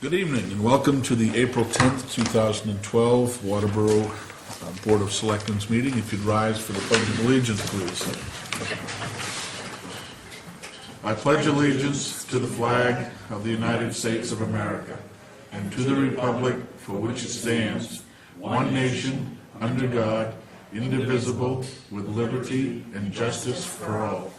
Good evening and welcome to the April 10th, 2012 Waterboro Board of Selectmen's meeting. If you'd rise for the Pledge of Allegiance, please. I pledge allegiance to the flag of the United States of America and to the republic for which it stands, one nation, under God, indivisible, with liberty and justice for all.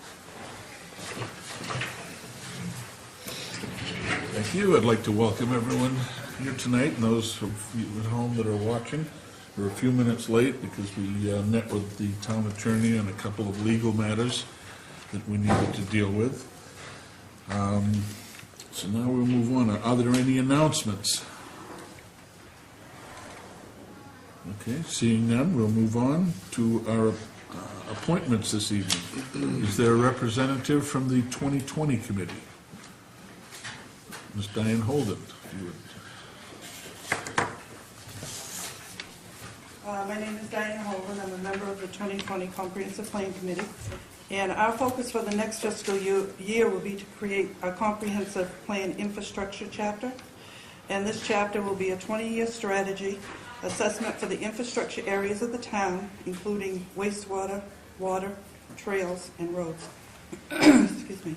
Thank you. I'd like to welcome everyone here tonight and those of you at home that are watching. We're a few minutes late because we met with the town attorney on a couple of legal matters that we needed to deal with. So now we'll move on. Are there any announcements? Okay, seeing none, we'll move on to our appointments this evening. Is there a representative from the 2020 committee? Ms. Diane Holden, if you would. My name is Diane Holden. I'm a member of the 2020 Comprehensive Plan Committee. And our focus for the next fiscal year will be to create a comprehensive plan infrastructure chapter. And this chapter will be a 20-year strategy assessment for the infrastructure areas of the town, including wastewater, water, trails, and roads. Excuse me.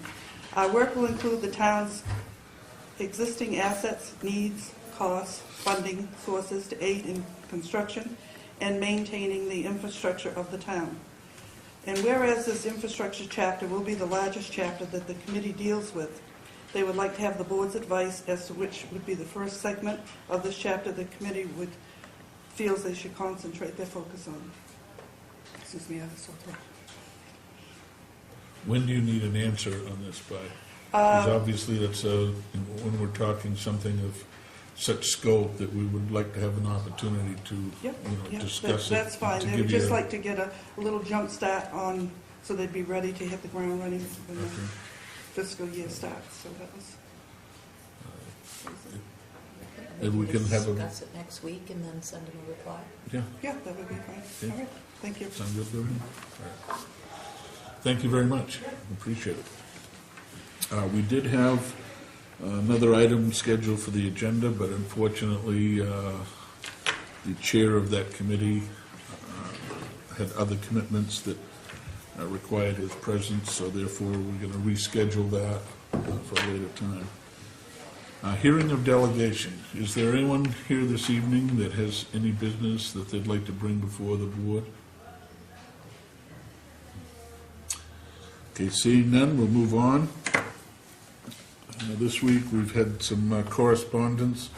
Our work will include the town's existing assets, needs, costs, funding sources to aid in construction and maintaining the infrastructure of the town. And whereas this infrastructure chapter will be the largest chapter that the committee deals with, they would like to have the board's advice as to which would be the first segment of this chapter the committee feels they should concentrate their focus on. Excuse me, I have a sore throat. When do you need an answer on this by? Because obviously that's when we're talking something of such scope that we would like to have an opportunity to discuss it. That's fine. They would just like to get a little jump start on, so they'd be ready to hit the ground running when the fiscal year starts. So that was. And we can have discuss it next week and then send them a reply. Yeah, that would be fine. Okay. All right. Thank you. Sound good, Libby? All right. Thank you very much. Appreciate it. We did have another item scheduled for the agenda, but unfortunately, the chair of that committee had other commitments that required his presence, so therefore we're going to reschedule that for a later time. Hearing of delegation. Is there anyone here this evening that has any business that they'd like to bring before the board? Okay, seeing none, we'll move on. This week we've had some correspondence.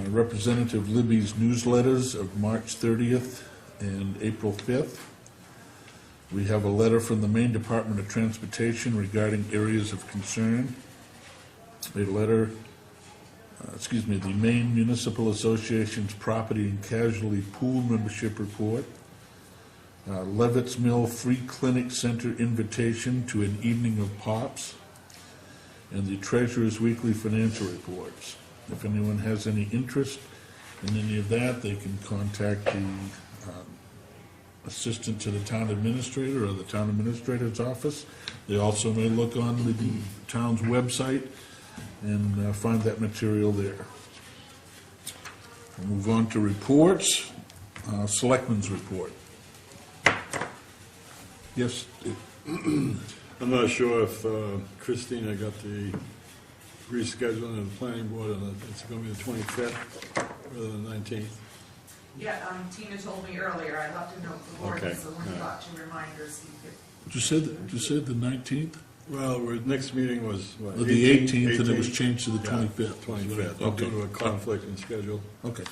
Representative Libby's newsletters of March 30th and April 5th. We have a letter from the Maine Department of Transportation regarding areas of concern. A letter, the Maine Municipal Association's Property and Casualty Pool Membership Report. Levitt's Mill Free Clinic Center invitation to an evening of pops. And the Treasurer's Weekly Financial Reports. If anyone has any interest in any of that, they can contact the assistant to the town administrator or the town administrator's office. They also may look on the town's website and find that material there. We'll move on to reports. Selectmen's report. Yes. I'm not sure if Christina got the rescheduling of the planning board, and it's going to be the 25th rather than the 19th. Yeah, Tina told me earlier, I left a note for board, Okay. so when you got your reminders, you could... Did you say the 19th? Well, our next meeting was, what, The 18th, and it was changed to the 25th. 25th, Okay. due to a conflict in schedule. Okay.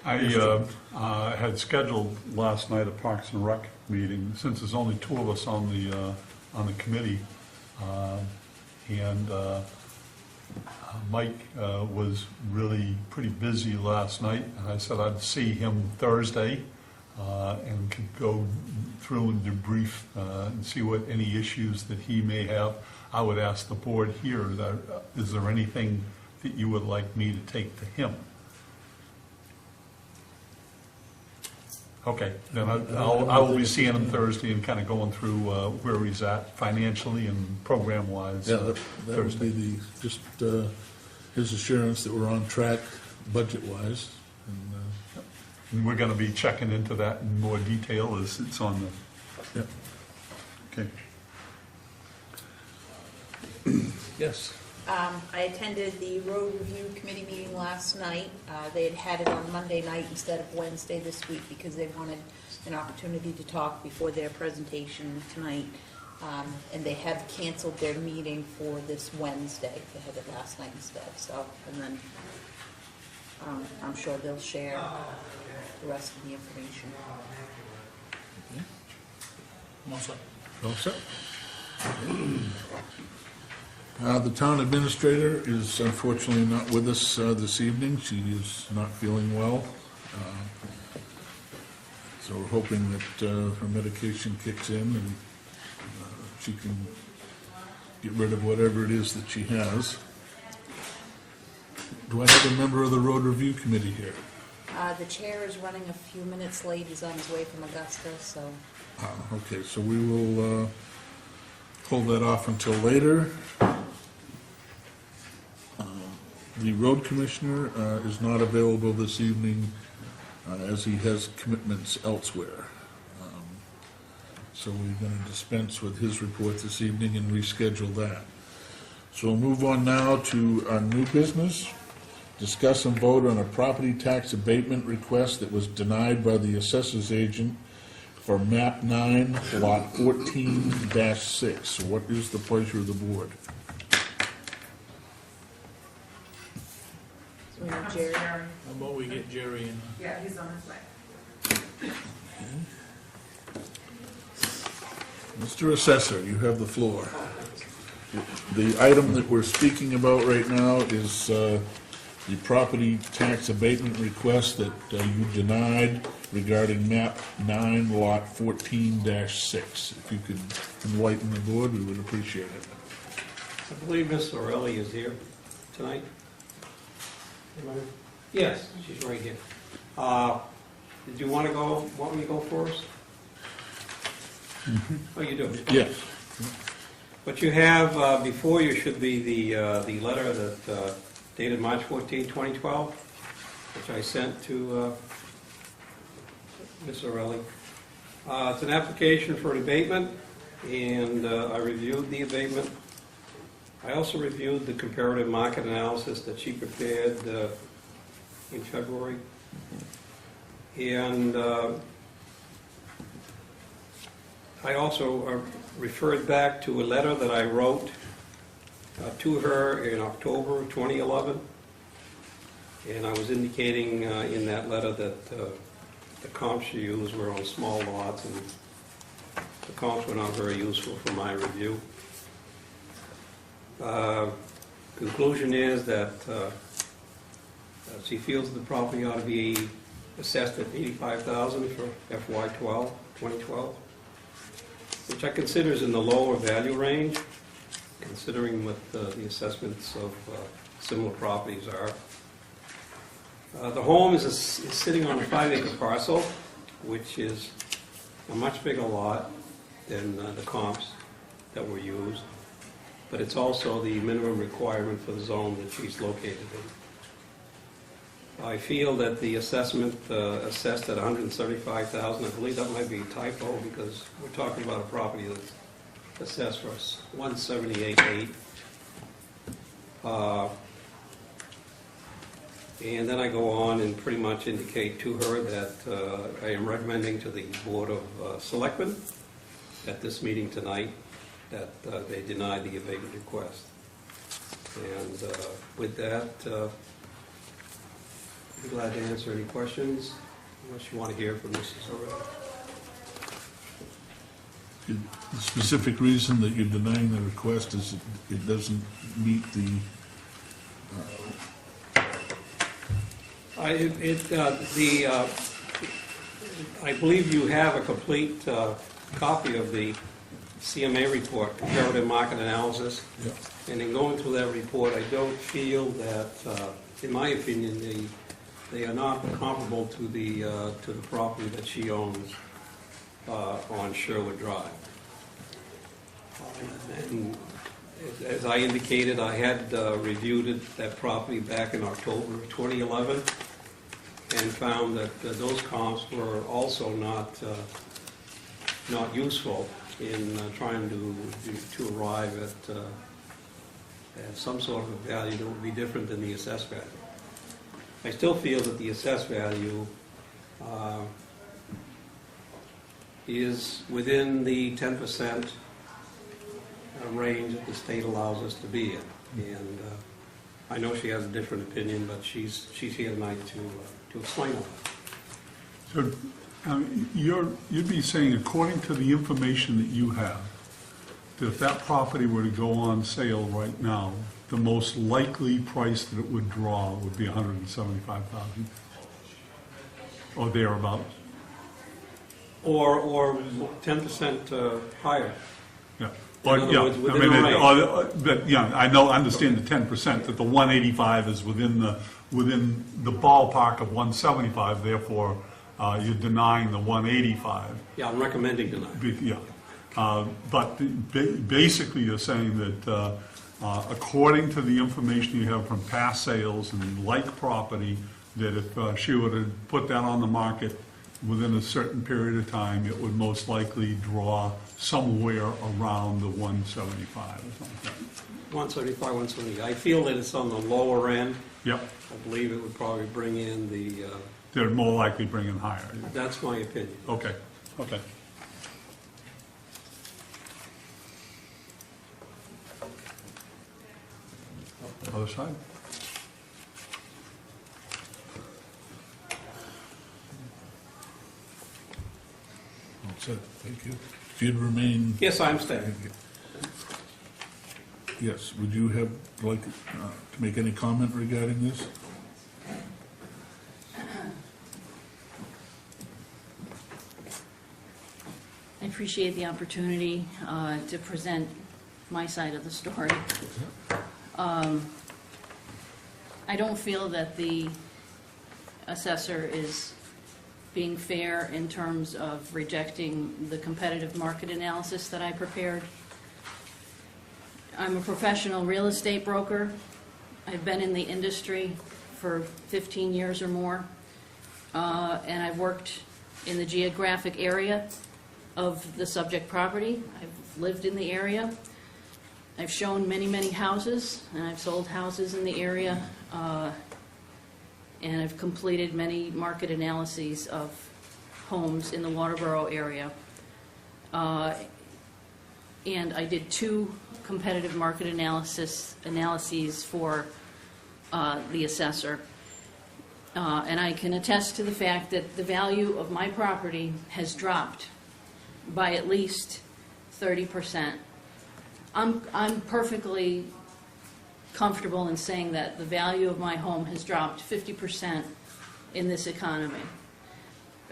I had scheduled last night a Parks and Rec meeting, since there's only two of us on the committee, and Mike was really pretty busy last night, and I said I'd see him Thursday and could go through and debrief and see what any issues that he may have. I would ask the board here, is there anything that you would like me to take to him? Okay, then I will be seeing him Thursday and kind of going through where he's at financially and program-wise. Yeah, that would be just his assurance that we're on track budget-wise. And we're going to be checking into that in more detail as it's on the... Yep. Okay. Yes. I attended the road review committee meeting last night. They had it on Monday night instead of Wednesday this week because they wanted an opportunity to talk before their presentation tonight. And they have canceled their meeting for this Wednesday. They had it last night instead, so, and then I'm sure they'll share the rest of the information. All set? The town administrator is unfortunately not with us this evening. She is not feeling well. So we're hoping that her medication kicks in and she can get rid of whatever it is that she has. Do I have a member of the road review committee here? The chair is running a few minutes late. He's on his way from Augusta, so. Okay, so we will hold that off until later. The road commissioner is not available this evening as he has commitments elsewhere. So we're going to dispense with his report this evening and reschedule that. So we'll move on now to our new business. Discuss and vote on a property tax abatement request that was denied by the assessor's agent for map 9, lot 14-6. So what is the pleasure of the board? So we have Jerry. Jerry. How about we get Jerry in? Yeah, he's on his way. Mr. Assessor, you have the floor. The item that we're speaking about right now is the property tax abatement request that you denied regarding map 9, lot 14-6. If you could enlighten the board, we would appreciate it. I believe Miss Morelli is here tonight. Yes, she's right here. Did you want me to go first? Oh, you do? Yes. What you have before you should be the letter that dated March 14, 2012, which I sent to Ms. Morelli. It's an application for an abatement, and I reviewed the abatement. I also reviewed the comparative market analysis that she prepared in February. And I also referred back to a letter that I wrote to her in October 2011. And I was indicating in that letter that the comps she used were on small lots, and the comps were not very useful for my review. Conclusion is that she feels the property ought to be assessed at $85,000 for FY 2012, which I consider is in the lower value range, considering what the assessments of similar properties are. The home is sitting on a 5-acre parcel, which is a much bigger lot than the comps that were used, but it's also the minimum requirement for the zone that she's located in. I feel that the assessment assessed at $175,000, I believe that might be a typo because we're talking about a property that's assessed for $178,800. And then I go on and pretty much indicate to her that I am recommending to the Board of Selectmen at this meeting tonight that they deny the abatement request. And with that, I'd be glad to answer any questions, unless you want to hear from Mrs. O'Reilly. The specific reason that you're denying the request is it doesn't meet the, I believe you have a complete copy of the CMA report, comparative market analysis. yeah. And in going through that report, I don't feel that, in my opinion, They are not comparable to the property that she owns on Sherwood Drive. And as I indicated, I had reviewed that property back in October of 2011 and found that those comps were also not useful in trying to arrive at some sort of a value that would be different than the assessed value. I still feel that the assessed value is within the 10% range that the state allows us to be in. And I know she has a different opinion, but she's here tonight to explain it. So you'd be saying, according to the information that you have, that if that property were to go on sale right now, the most likely price that it would draw would be $175,000, or thereabouts? Or 10% higher. Yeah. In Or, other yeah, words, I within mean, a range. but, yeah, I understand the 10%, that the 185 is within the ballpark of 175, therefore, you're denying the 185. Yeah, I'm recommending tonight. Yeah. But basically, you're saying that according to the information you have from past sales and like property, that if she were to put that on the market within a certain period of time, it would most likely draw somewhere around the 175 or something. 175, 170. I feel that it's on the lower end. Yep, I believe it would probably bring in the, they're more likely bring in higher. that's my opinion. Okay, okay. Other side? All set, thank you. If you'd remain, Yes, I'm staying. yes, would you have, like, to make any comment regarding this? I appreciate the opportunity to present my side of the story. I don't feel that the assessor is being fair in terms of rejecting the competitive market analysis that I prepared. I'm a professional real estate broker. I've been in the industry for 15 years or more, and I've worked in the geographic area of the subject property. I've lived in the area. I've shown many, many houses, and I've sold houses in the area, and I've completed many market analyses of homes in the Waterboro area. And I did 2 competitive market analyses for the assessor. And I can attest to the fact that the value of my property has dropped by at least 30%. I'm perfectly comfortable in saying that the value of my home has dropped 50% in this economy.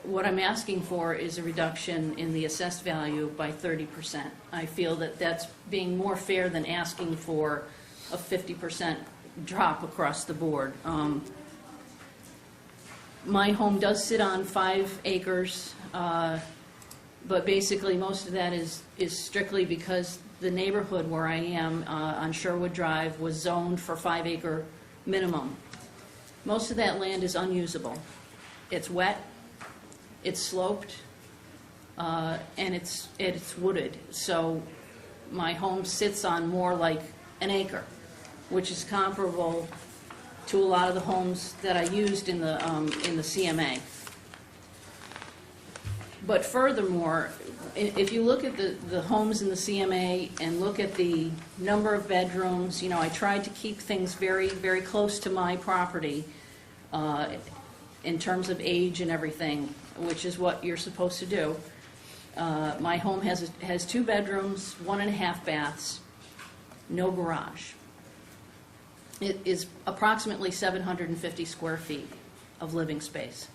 What I'm asking for is a reduction in the assessed value by 30%. I feel that that's being more fair than asking for a 50% drop across the board. My home does sit on 5 acres, but basically most of that is strictly because the neighborhood where I am on Sherwood Drive was zoned for 5-acre minimum. Most of that land is unusable. It's wet, it's sloped, and it's wooded. So my home sits on more like an acre, which is comparable to a lot of the homes that I used in the CMA. But furthermore, if you look at the homes in the CMA and look at the number of bedrooms, you know, I tried to keep things very, very close to my property in terms of age and everything, which is what you're supposed to do. My home has 2 bedrooms, 1.5 baths, no garage. It is approximately 750 square feet of living space.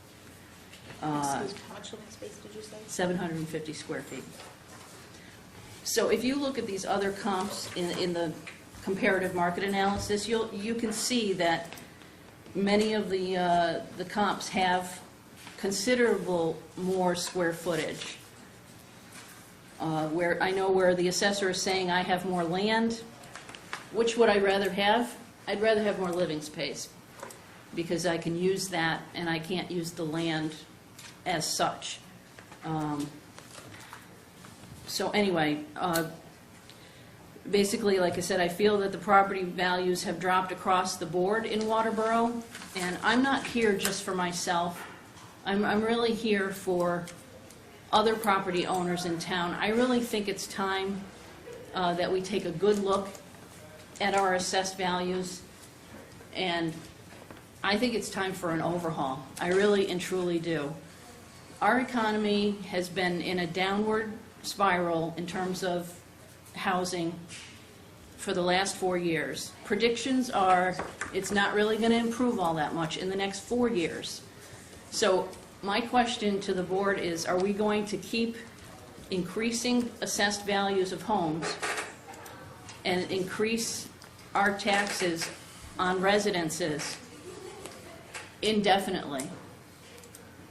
Excuse me, how much living space did you say? 750 square feet. So if you look at these other comps in the comparative market analysis, you can see that many of the comps have considerable more square footage. Where I know where the assessor is saying I have more land, which would I rather have? I'd rather have more living space, because I can use that and I can't use the land as such. So anyway, basically, like I said, I feel that the property values have dropped across the board in Waterboro, and I'm not here just for myself. I'm really here for other property owners in town. I really think it's time that we take a good look at our assessed values, and I think it's time for an overhaul. I really and truly do. Our economy has been in a downward spiral in terms of housing for the last 4 years. Predictions are it's not really going to improve all that much in the next 4 years. So my question to the board is, are we going to keep increasing assessed values of homes and increase our taxes on residences indefinitely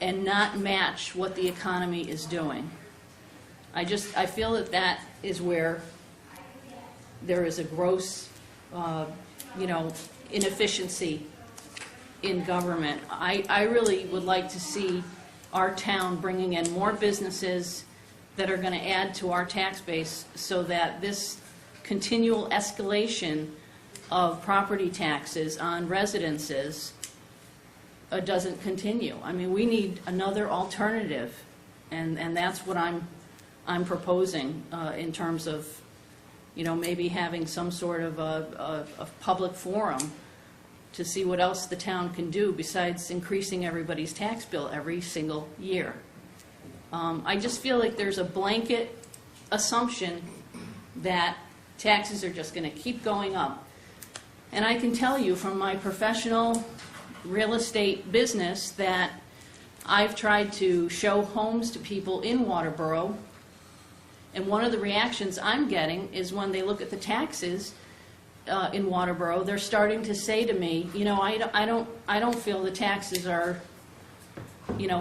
and not match what the economy is doing? I feel that that is where there is a gross, inefficiency in government. I really would like to see our town bringing in more businesses that are going to add to our tax base, so that this continual escalation of property taxes on residences doesn't continue. I mean, we need another alternative, and that's what I'm proposing in terms of, maybe having some sort of a public forum to see what else the town can do besides increasing everybody's tax bill every single year. I just feel like there's a blanket assumption that taxes are just going to keep going up. And I can tell you from my professional real estate business that I've tried to show homes to people in Waterboro, and one of the reactions I'm getting is when they look at the taxes in Waterboro, they're starting to say to me, I don't feel the taxes are,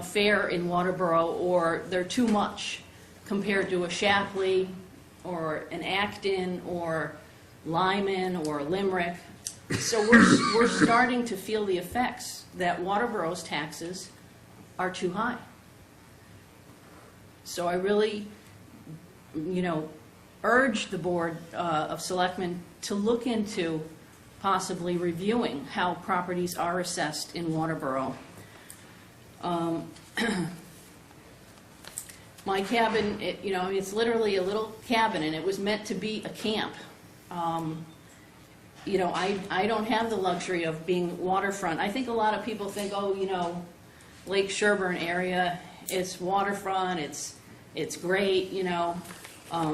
fair in Waterboro, or they're too much compared to a Shapley or an Acton or Lyman or Limerick. So we're starting to feel the effects that Waterboro's taxes are too high. So I really, urge the Board of Selectmen to look into possibly reviewing how properties are assessed in Waterboro. My cabin, it's literally a little cabin, and it was meant to be a camp. I don't have the luxury of being waterfront. I think a lot of people think, Lake Sherburne area, it's waterfront, it's great,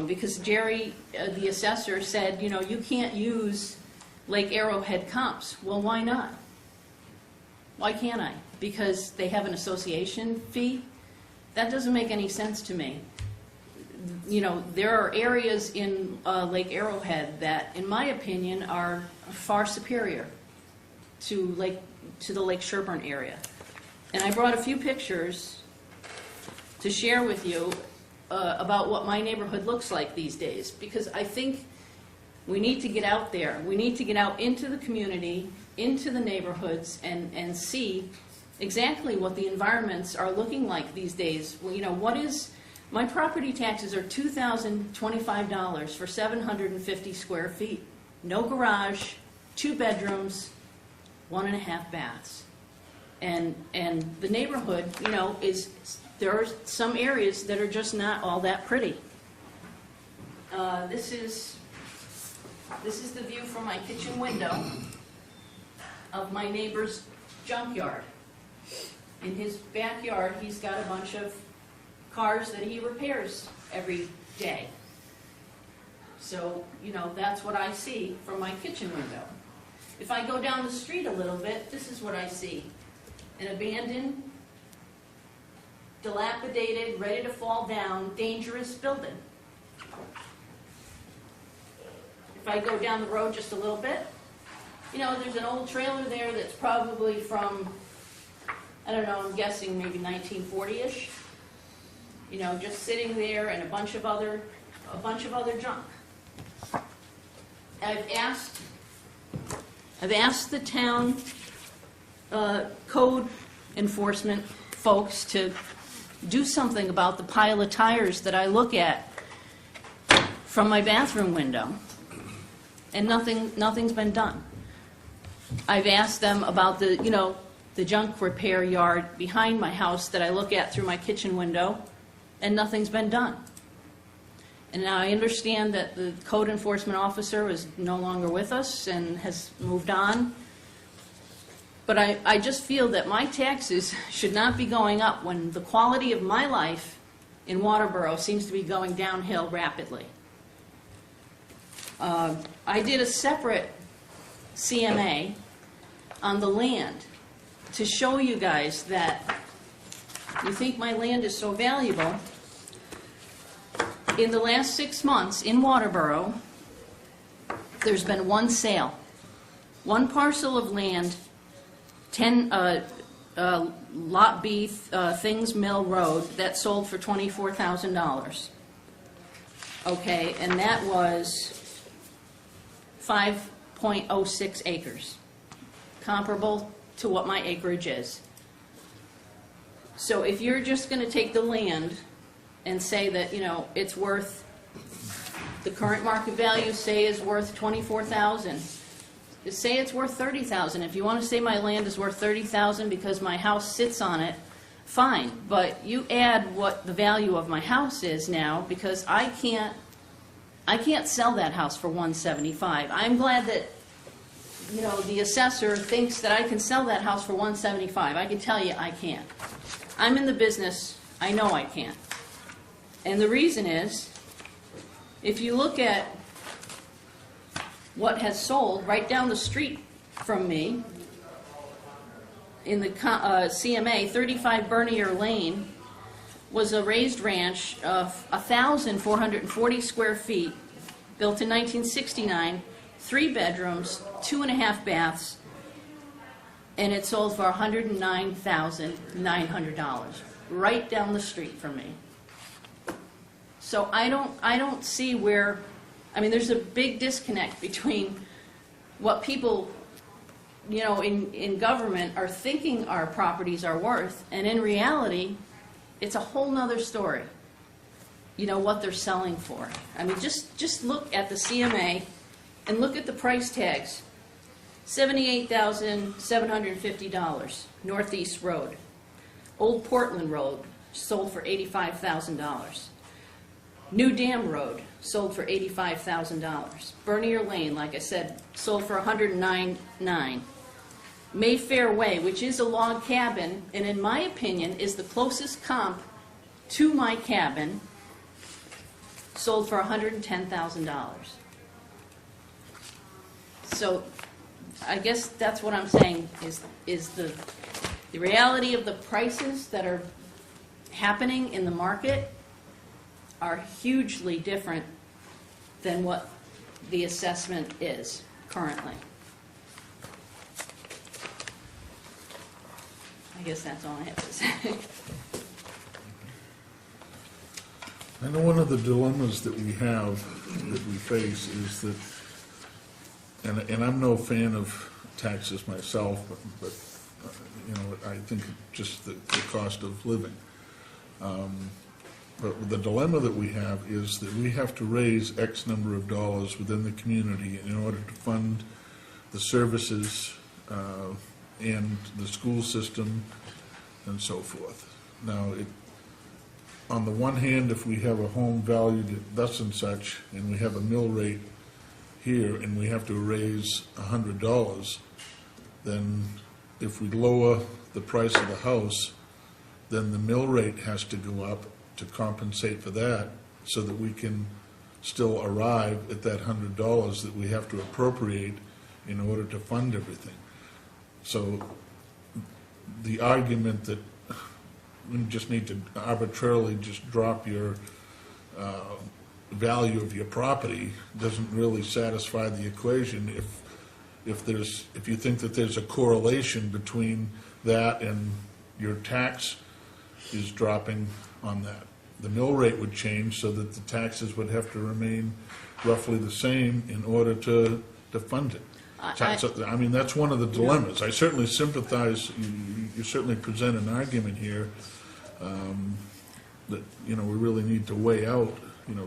because Jerry, the assessor, said, you can't use Lake Arrowhead comps. Well, why not? Why can't I? Because they have an association fee? That doesn't make any sense to me. There are areas in Lake Arrowhead that, in my opinion, are far superior to the Lake Sherburne area. And I brought a few pictures to share with you about what my neighborhood looks like these days, because I think we need to get out there. We need to get out into the community, into the neighborhoods, and see exactly what the environments are looking like these days. My property taxes are $2,025 for 750 square feet. No garage, 2 bedrooms, 1.5 baths. And the neighborhood, there are some areas that are just not all that pretty. This is the view from my kitchen window of my neighbor's junkyard. In his backyard, he's got a bunch of cars that he repairs every day. So, that's what I see from my kitchen window. If I go down the street a little bit, this is what I see. An abandoned, dilapidated, ready to fall down, dangerous building. If I go down the road just a little bit, You know, there's an old trailer there that's probably from, I don't know, I'm guessing maybe 1940-ish. You know, just sitting there, and a bunch of other junk. I've asked the town code enforcement folks to do something about the pile of tires that I look at from my bathroom window, and nothing's been done. I've asked them about the, you know, the junk repair yard behind my house that I look at through my kitchen window, and nothing's been done. And now I understand that the code enforcement officer is no longer with us and has moved on. But I just feel that my taxes should not be going up when the quality of my life in Waterboro seems to be going downhill rapidly. I did a separate CMA on the land to show you guys that you think my land is so valuable. In the last 6 months in Waterboro, there's been one sale. One parcel of land, 10 Lot B, Things Mill Road, that sold for $24,000. Okay, and that was 5.06 acres, comparable to what my acreage is. So if you're just going to take the land and say that, you know, it's worth, the current market value, say, is worth $24,000, say it's worth $30,000. If you want to say my land is worth $30,000 because my house sits on it, fine. But you add what the value of my house is now, because I can't sell that house for $175. I'm glad that, you know, the assessor thinks that I can sell that house for $175. I can tell you I can't. I'm in the business. I know I can't. And the reason is, if you look at what has sold right down the street from me in the CMA, 35 Bernier Lane, was a raised ranch of 1,440 square feet, built in 1969, 3 bedrooms, 2.5 baths, and it sold for $109,900, right down the street from me. So I don't see where, I mean, there's a big disconnect between what people, you know, in government are thinking our properties are worth, and in reality, it's a whole nother story, you know, what they're selling for. I mean, just look at the CMA and look at the price tags. $78,750, Northeast Road. Old Portland Road sold for $85,000. New Dam Road sold for $85,000. Bernier Lane, like I said, sold for $109,900. Mayfair Way, which is a log cabin, and in my opinion is the closest comp to my cabin, sold for $110,000. So I guess that's what I'm saying is the reality of the prices that are happening in the market are hugely different than what the assessment is currently. I guess that's all I have to say. I know one of the dilemmas that we face is that, and I'm no fan of taxes myself, but you know, I think just the cost of living. But the dilemma that we have is that we have to raise X number of dollars within the community in order to fund the services and the school system and so forth. Now, on the one hand, if we have a home valued at thus and such, and we have a mill rate here, and we have to raise $100, then if we lower the price of the house, then the mill rate has to go up to compensate for that, so that we can still arrive at that $100 that we have to appropriate in order to fund everything. So the argument that we just need to arbitrarily just drop your value of your property doesn't really satisfy the equation if you think that there's a correlation between that and your tax is dropping on that. The mill rate would change so that the taxes would have to remain roughly the same in order to fund it. I mean, that's one of the dilemmas. I certainly sympathize, you certainly present an argument here that, we really need to weigh out,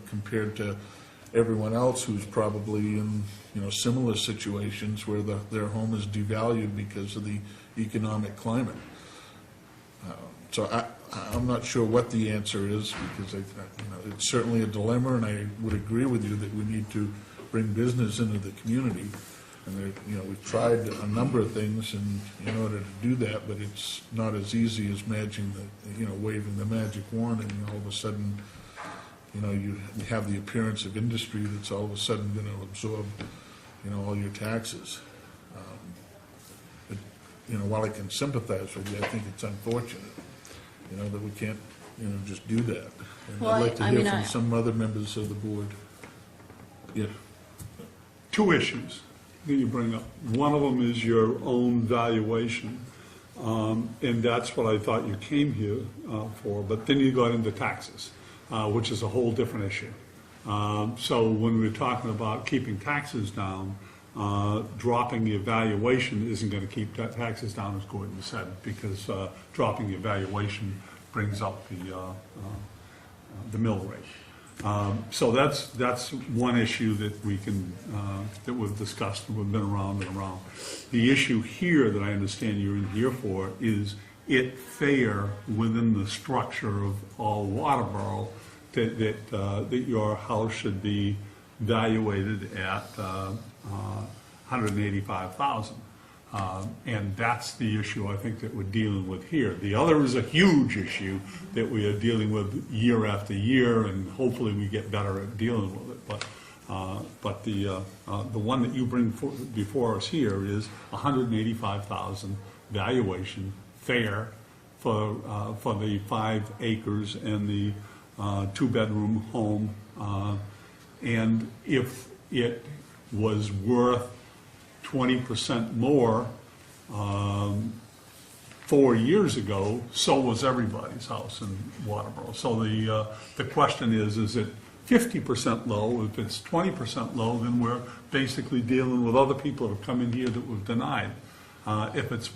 compared to everyone else who's probably in, similar situations where their home is devalued because of the economic climate. So I'm not sure what the answer is, because it's certainly a dilemma, and I would agree with you that we need to bring business into the community. And we've tried a number of things in order to do that, but it's not as easy as waving the magic wand, and all of a sudden, you have the appearance of industry that's all of a sudden going to absorb, all your taxes. While I can sympathize with you, I think it's unfortunate, that we can't, just do that. And Well, I'd like to I hear mean, from some other members of the board. Yeah. Two issues that you bring up. One of them is your own valuation, and that's what I thought you came here for, but then you got into taxes, which is a whole different issue. So when we're talking about keeping taxes down, dropping the valuation isn't going to keep taxes down, as Gordon said, because dropping the valuation brings up the mill rate. So that's one issue that that we've discussed and we've been around and around. The issue here that I understand you're in here for is it fair within the structure of all Waterboro that your house should be valuated at $185,000. And that's the issue I think that we're dealing with here. The other is a huge issue that we are dealing with year after year, and hopefully we get better at dealing with it. But the one that you bring before us here is $185,000 valuation, fair for the 5 acres and the 2-bedroom home. And if it was worth 20% more 4 years ago, so was everybody's house in Waterboro. So the question is it 50% low? If it's 20% low, then we're basically dealing with other people that have come in here that we've denied. If it's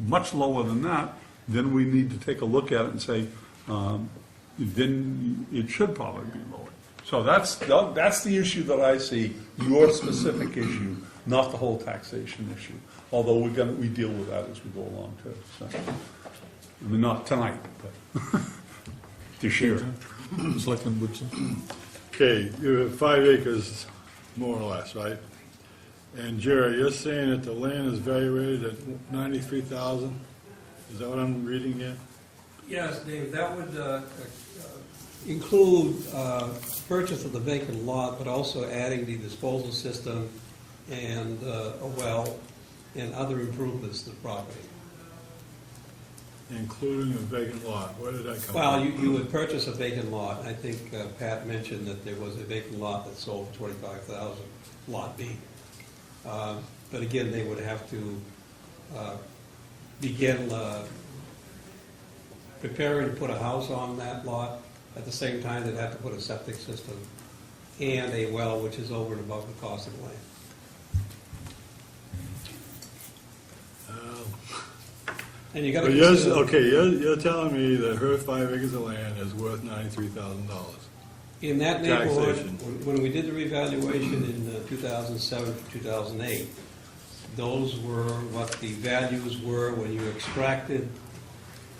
much lower than that, then we need to take a look at it and say, then it should probably be lower. So that's the issue that I see, your specific issue, not the whole taxation issue. Although we deal with that as we go along too. So, I mean, not tonight, but this year. Selectman Woodson? Okay, you have 5 acres, more or less, right? And Jerry, you're saying that the land is valued at $93,000? Is that what I'm reading here? Yes, Dave, that would include purchase of the vacant lot, but also adding the disposal system and a well and other improvements to the property. Including a vacant lot, where did that come from? Well, you would purchase a vacant lot. I think Pat mentioned that there was a vacant lot that sold for $25,000, Lot B. But again, they would have to begin preparing to put a house on that lot. At the same time, they'd have to put a septic system and a well, which is over and above the cost of the land. And you got to you're telling me that her 5 acres of land is worth $93,000. in that neighborhood, Taxation. when we did the revaluation in 2007 to 2008, those were what the values were when you extracted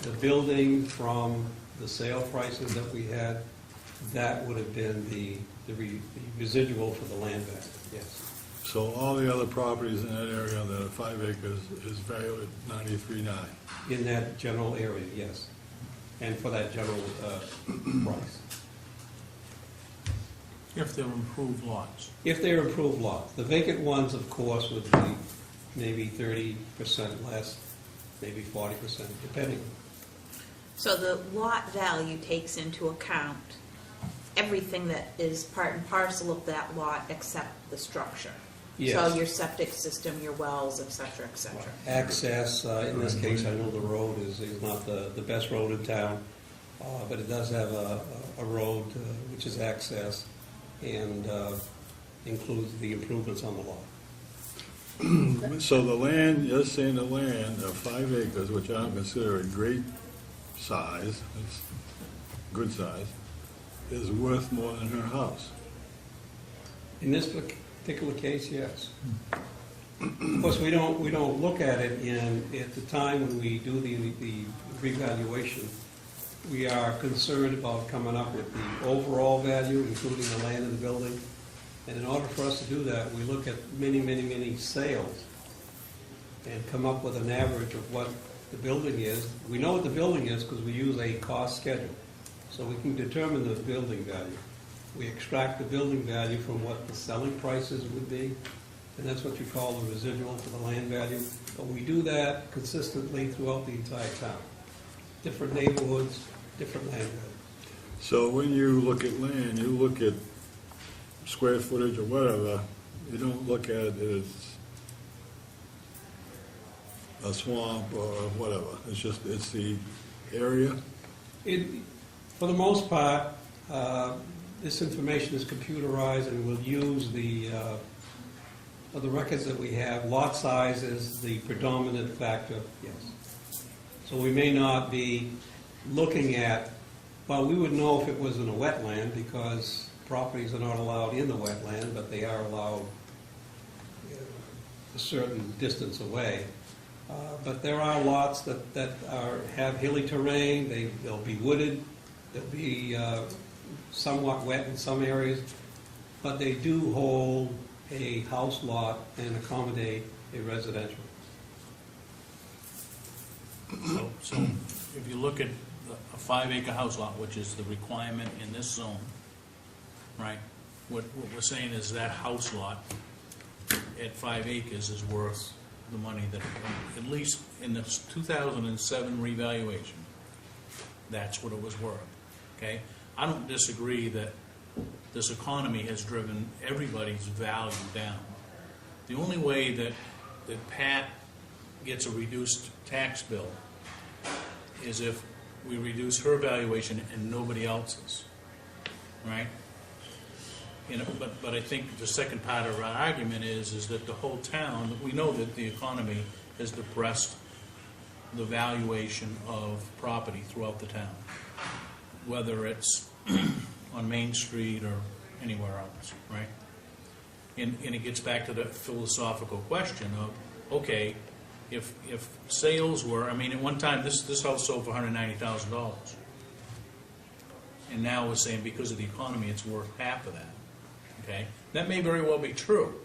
the building from the sale prices that we had. That would have been the residual for the land value, yes. So all the other properties in that area that are 5 acres is valued at $93,900. In that general area, yes. And for that general price. If they're improved lots. If they're improved lots. The vacant ones, of course, would be maybe 30% less, maybe 40%, depending. So the lot value takes into account everything that is part and parcel of that lot except the structure. Yes. So your septic system, your wells, et cetera, et cetera. Access, in this case, I know the road is not the best road in town, but it does have a road which is access and includes the improvements on the lot. So the land, you're saying the land of 5 acres, which I don't consider a great size, it's good size, is worth more than her house. In this particular case, yes. Of course, we don't look at it at the time when we do the revaluation. We are concerned about coming up with the overall value, including the land and the building. And in order for us to do that, we look at many sales and come up with an average of what the building is. We know what the building is because we use a cost schedule. So we can determine the building value. We extract the building value from what the selling prices would be, and that's what you call the residual for the land value. But we do that consistently throughout the entire town. Different neighborhoods, different land value. So when you look at land, you look at square footage or whatever, you don't look at it as a swamp or whatever. It's the area. For the most part, this information is computerized, and we'll use the records that we have. Lot size is the predominant factor, yes. So we may not be looking at, well, we would know if it was in a wetland because properties are not allowed in the wetland, but they are allowed a certain distance away. But there are lots that have hilly terrain, they'll be wooded, they'll be somewhat wet in some areas, but they do hold a house lot and accommodate a residential. So if you look at a 5-acre house lot, which is the requirement in this zone, right? What we're saying is that house lot at 5 acres is worth the money that, at least in the 2007 revaluation, that's what it was worth, okay? I don't disagree that this economy has driven everybody's value down. The only way that Pat gets a reduced tax bill is if we reduce her valuation and nobody else's, right? You know, but I think the second part of our argument is that the whole town, we know that the economy has depressed the valuation of property throughout the town, whether it's on Main Street or anywhere else, right? And it gets back to the philosophical question of, okay, if sales were, I mean, at one time, this house sold for $190,000. And now we're saying because of the economy, it's worth half of that, okay? That may very well be true,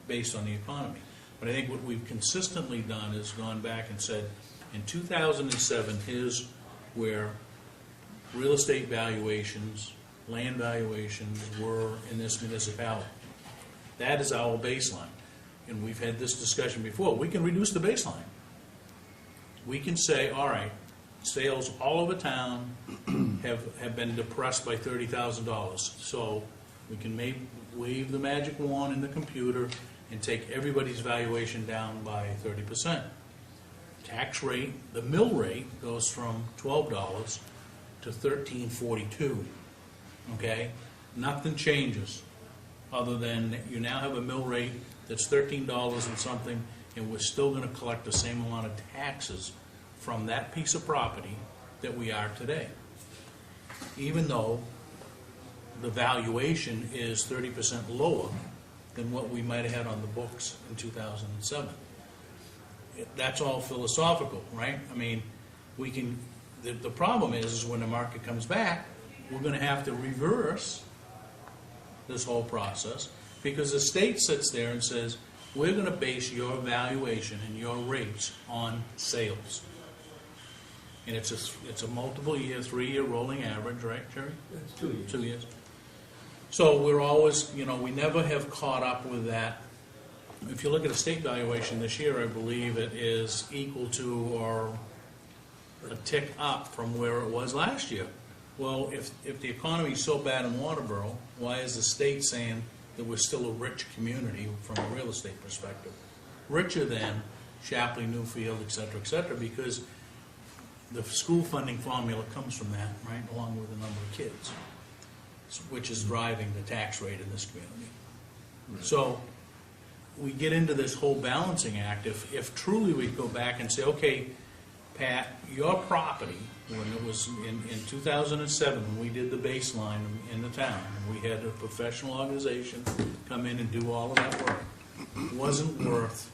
based on the economy. But I think what we've consistently done is gone back and said, in 2007, here's where real estate valuations, land valuations were in this municipality. That is our baseline. And we've had this discussion before. We can reduce the baseline. We can say, all right, sales all over town have been depressed by $30,000. So we can wave the magic wand in the computer and take everybody's valuation down by 30%. Tax rate, the mill rate goes from $12 to $13.42. Okay? Nothing changes other than you now have a mill rate that's $13 and something, and we're still going to collect the same amount of taxes from that piece of property that we are today. Even though the valuation is 30% lower than what we might have had on the books in 2007. That's all philosophical, right? I mean, we can, the problem is when the market comes back, we're going to have to reverse this whole process because the state sits there and says, we're going to base your valuation and your rates on sales. And it's a multiple year, 3-year rolling average, right, Jerry? That's 2 years. 2 years. So we're always, we never have caught up with that. If you look at a state valuation this year, I believe it is equal to or a tick up from where it was last year. Well, if the economy is so bad in Waterboro, why is the state saying that we're still a rich community from a real estate perspective. Richer than Shapley, Newfield, et cetera, because the school funding formula comes from that, right, along with the number of kids, which is driving the tax rate in this community. So we get into this whole balancing act. If truly we go back and say, okay, Pat, your property, when it was in 2007, when we did the baseline in the town, and we had a professional organization come in and do all of that work, wasn't worth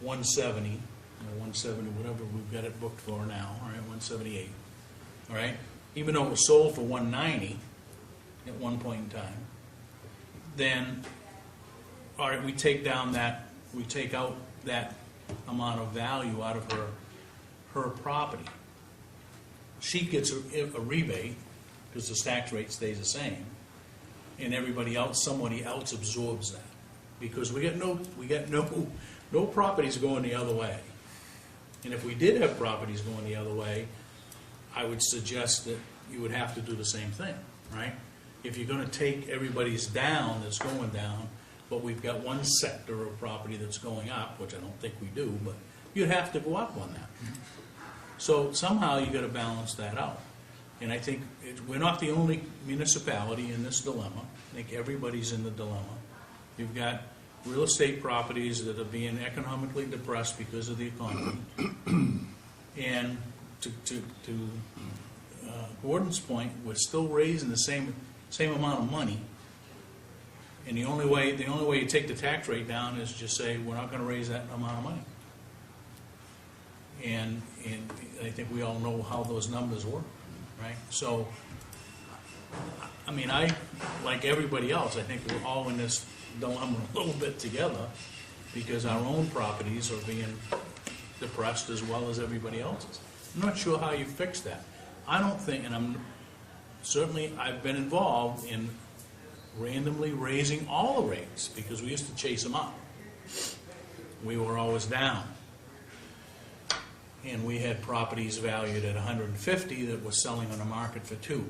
170, 170, whatever we've got it booked for now, all right, 178, all right? Even though it was sold for 190 at one point in time, then, all right, we take out that amount of value out of her property. She gets a rebate because the tax rate stays the same, and somebody else absorbs that, because we got no properties going the other way. And if we did have properties going the other way, I would suggest that you would have to do the same thing, right? If you're going to take everybody's down that's going down, but we've got one sector of property that's going up, which I don't think we do, but you'd have to go up on that. So somehow you got to balance that out. And I think we're not the only municipality in this dilemma. I think everybody's in the dilemma. You've got real estate properties that are being economically depressed because of the economy. And to Gordon's point, we're still raising the same amount of money. And the only way you take the tax rate down is just say, we're not going to raise that amount of money. And I think we all know how those numbers work, right? So, I mean, like everybody else, I think we're all in this dilemma a little bit together, because our own properties are being depressed as well as everybody else's. I'm not sure how you fix that. I don't think, and I've been involved in randomly raising all the rates, because we used to chase them up. We were always down. And we had properties valued at 150 that were selling on the market for 2.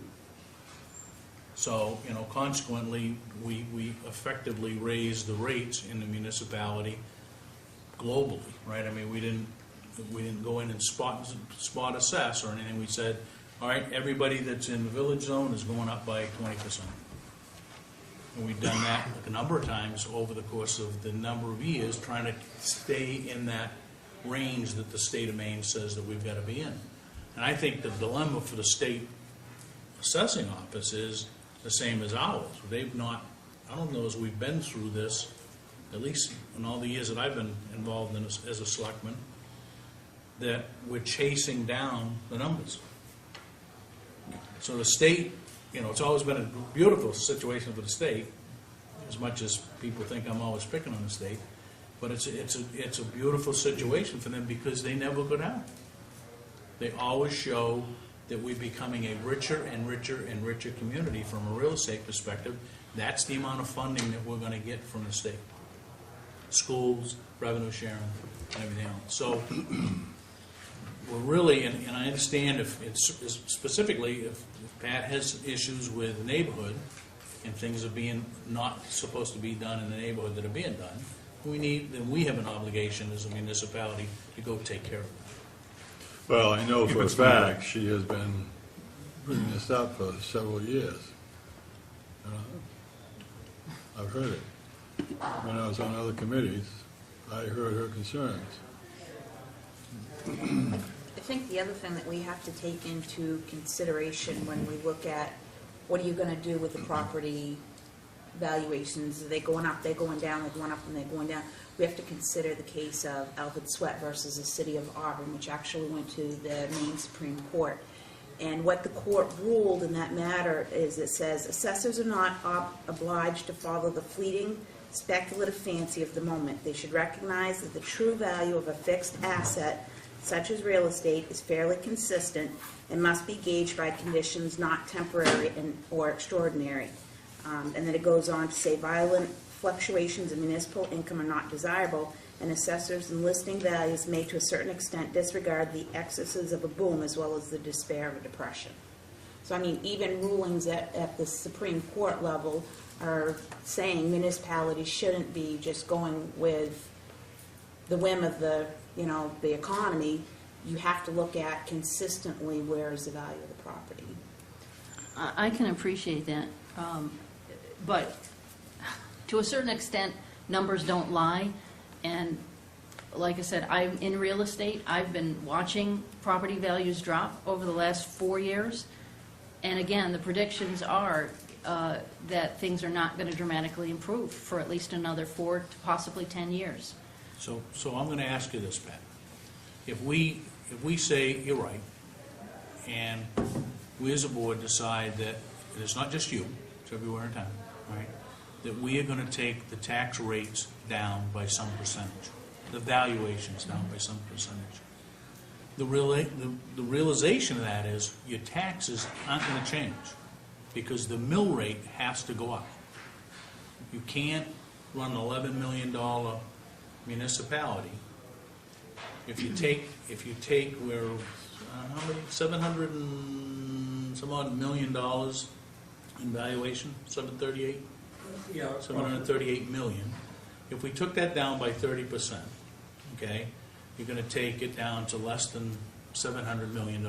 So, consequently, we effectively raised the rates in the municipality globally, right? I mean, we didn't go in and spot assess or anything. We said, all right, everybody that's in the village zone is going up by 20%. And we've done that a number of times over the course of the number of years, trying to stay in that range that the state of Maine says that we've got to be in. And I think the dilemma for the state assessing office is the same as ours. They've not, I don't know as we've been through this, at least in all the years that I've been involved in as a selectman, that we're chasing down the numbers. So the state, it's always been a beautiful situation for the state, as much as people think I'm always picking on the state. But it's a beautiful situation for them, because they never go down. They always show that we're becoming a richer and richer and richer community from a real estate perspective. That's the amount of funding that we're going to get from the state. Schools, revenue sharing, and everything else. So we're really, and I understand if specifically if Pat has issues with the neighborhood and things are being not supposed to be done in the neighborhood that are being done, then we have an obligation as a municipality to go take care of it. Well, I know for a fact she has been bringing this up for several years. I've heard it. When I was on other committees, I heard her concerns. I think the other thing that we have to take into consideration when we look at what are you going to do with the property valuations, are they going up, they're going down, they're going up, and they're going down. We have to consider the case of Alfred Sweat versus the city of Auburn, which actually went to the Maine Supreme Court. And what the court ruled in that matter is it says, assessors are not obliged to follow the fleeting speculative fancy of the moment. They should recognize that the true value of a fixed asset, such as real estate, is fairly consistent and must be gauged by conditions not temporary or extraordinary. And then it goes on to say violent fluctuations in municipal income are not desirable, and assessors and listing values may to a certain extent disregard the excesses of a boom as well as the despair of a depression. So I mean, even rulings at the Supreme Court level are saying municipalities shouldn't be just going with the whim of the, you know, the economy. You have to look at consistently where is the value of the property. I can appreciate that, but to a certain extent, numbers don't lie, and like I said, I'm in real estate. I've been watching property values drop over the last 4 years, and again, the predictions are that things are not going to dramatically improve for at least another 4 to possibly 10 years. So I'm going to ask you this, Pat. If we say you're right, and we as a board decide that it's not just you, it's everywhere in town, right? That we are going to take the tax rates down by some percentage, the valuations down by some percentage. The realization of that is your taxes aren't going to change because the mill rate has to go up. You can't run an $11 million municipality. If you take where how many, 700 and some odd $1 million in valuation, 738, Yeah. 738 million. If we took that down by 30%, okay, you're going to take it down to less than $700 million.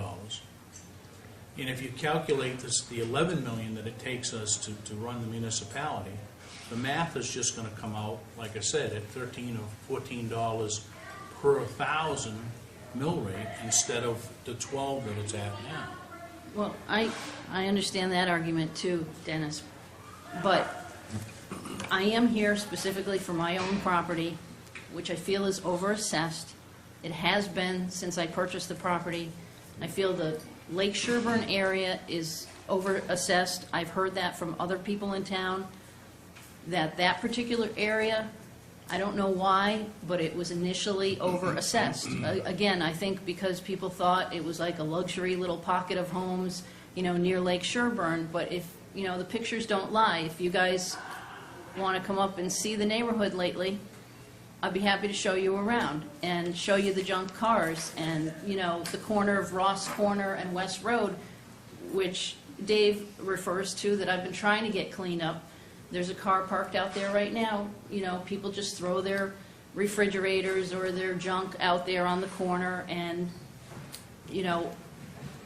And if you calculate this, the 11 million that it takes us to run the municipality, the math is just going to come out, like I said, at $13 or $14 per 1,000 mill rate instead of the 12 that it's at now. Well, I understand that argument too, Dennis, but I am here specifically for my own property, which I feel is overassessed. It has been since I purchased the property. I feel the Lake Sherburne area is overassessed. I've heard that from other people in town, that particular area, I don't know why, but it was initially overassessed. Again, I think because people thought it was like a luxury little pocket of homes, you know, near Lake Sherburne. But if, you know, the pictures don't lie, if you guys want to come up and see the neighborhood lately, I'd be happy to show you around and show you the junk cars and, you know, the corner of Ross Corner and West Road, which Dave refers to, that I've been trying to get cleaned up. There's a car parked out there right now. You know, people just throw their refrigerators or their junk out there on the corner, and, you know,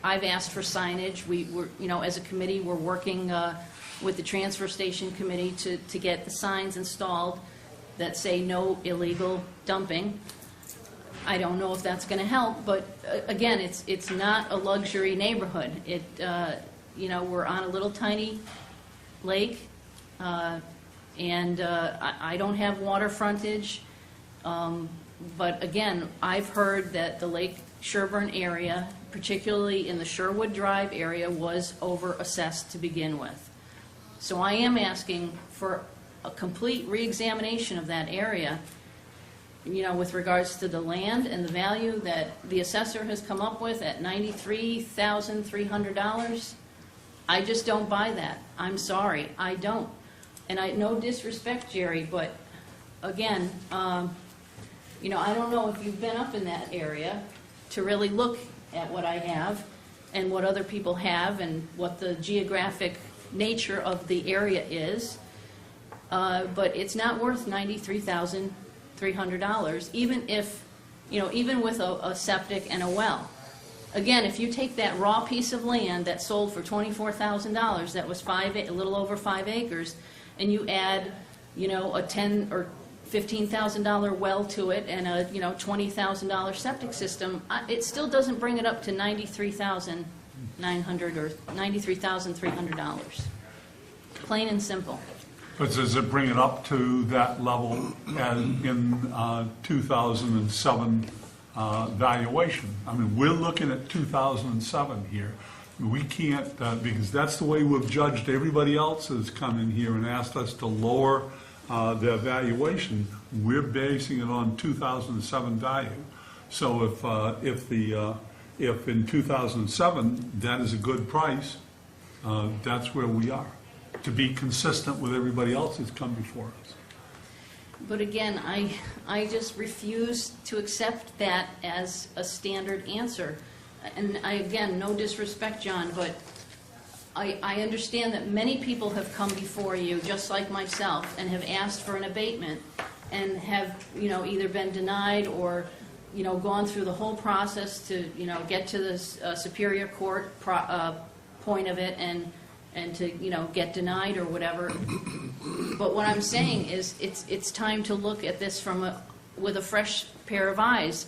I've asked for signage. We're, you know, as a committee, we're working with the transfer station committee to get the signs installed that say no illegal dumping. I don't know if that's going to help, but again, it's not a luxury neighborhood. It, you know, we're on a little tiny lake. And I don't have water frontage, but again, I've heard that the Lake Sherburne area, particularly in the Sherwood Drive area, was overassessed to begin with. So I am asking for a complete reexamination of that area, you know, with regards to the land and the value that the assessor has come up with at $93,300. I just don't buy that. I'm sorry, I don't. And no disrespect, Jerry, but again, you know, I don't know if you've been up in that area to really look at what I have and what other people have and what the geographic nature of the area is, but it's not worth $93,300, even if, you know, even with a septic and a well. Again, if you take that raw piece of land that sold for $24,000, that was a little over 5 acres, and you add, you know, a $10,000 or $15,000 well to it and a, you know, $20,000 septic system, it still doesn't bring it up to $93,900 or $93,300. Plain and simple. But does it bring it up to that level as in 2007 valuation? I mean, we're looking at 2007 here. We can't, because that's the way we've judged everybody else has come in here and asked us to lower their valuation. We're basing it on 2007 value. So if in 2007 that is a good price, that's where we are, to be consistent with everybody else that's come before us. But again, I just refuse to accept that as a standard answer. And again, no disrespect, John, but I understand that many people have come before you, just like myself, and have asked for an abatement, and have, either been denied or, gone through the whole process to, get to the Superior Court point of it and to, get denied or whatever. But what I'm saying is, it's time to look at this with a fresh pair of eyes.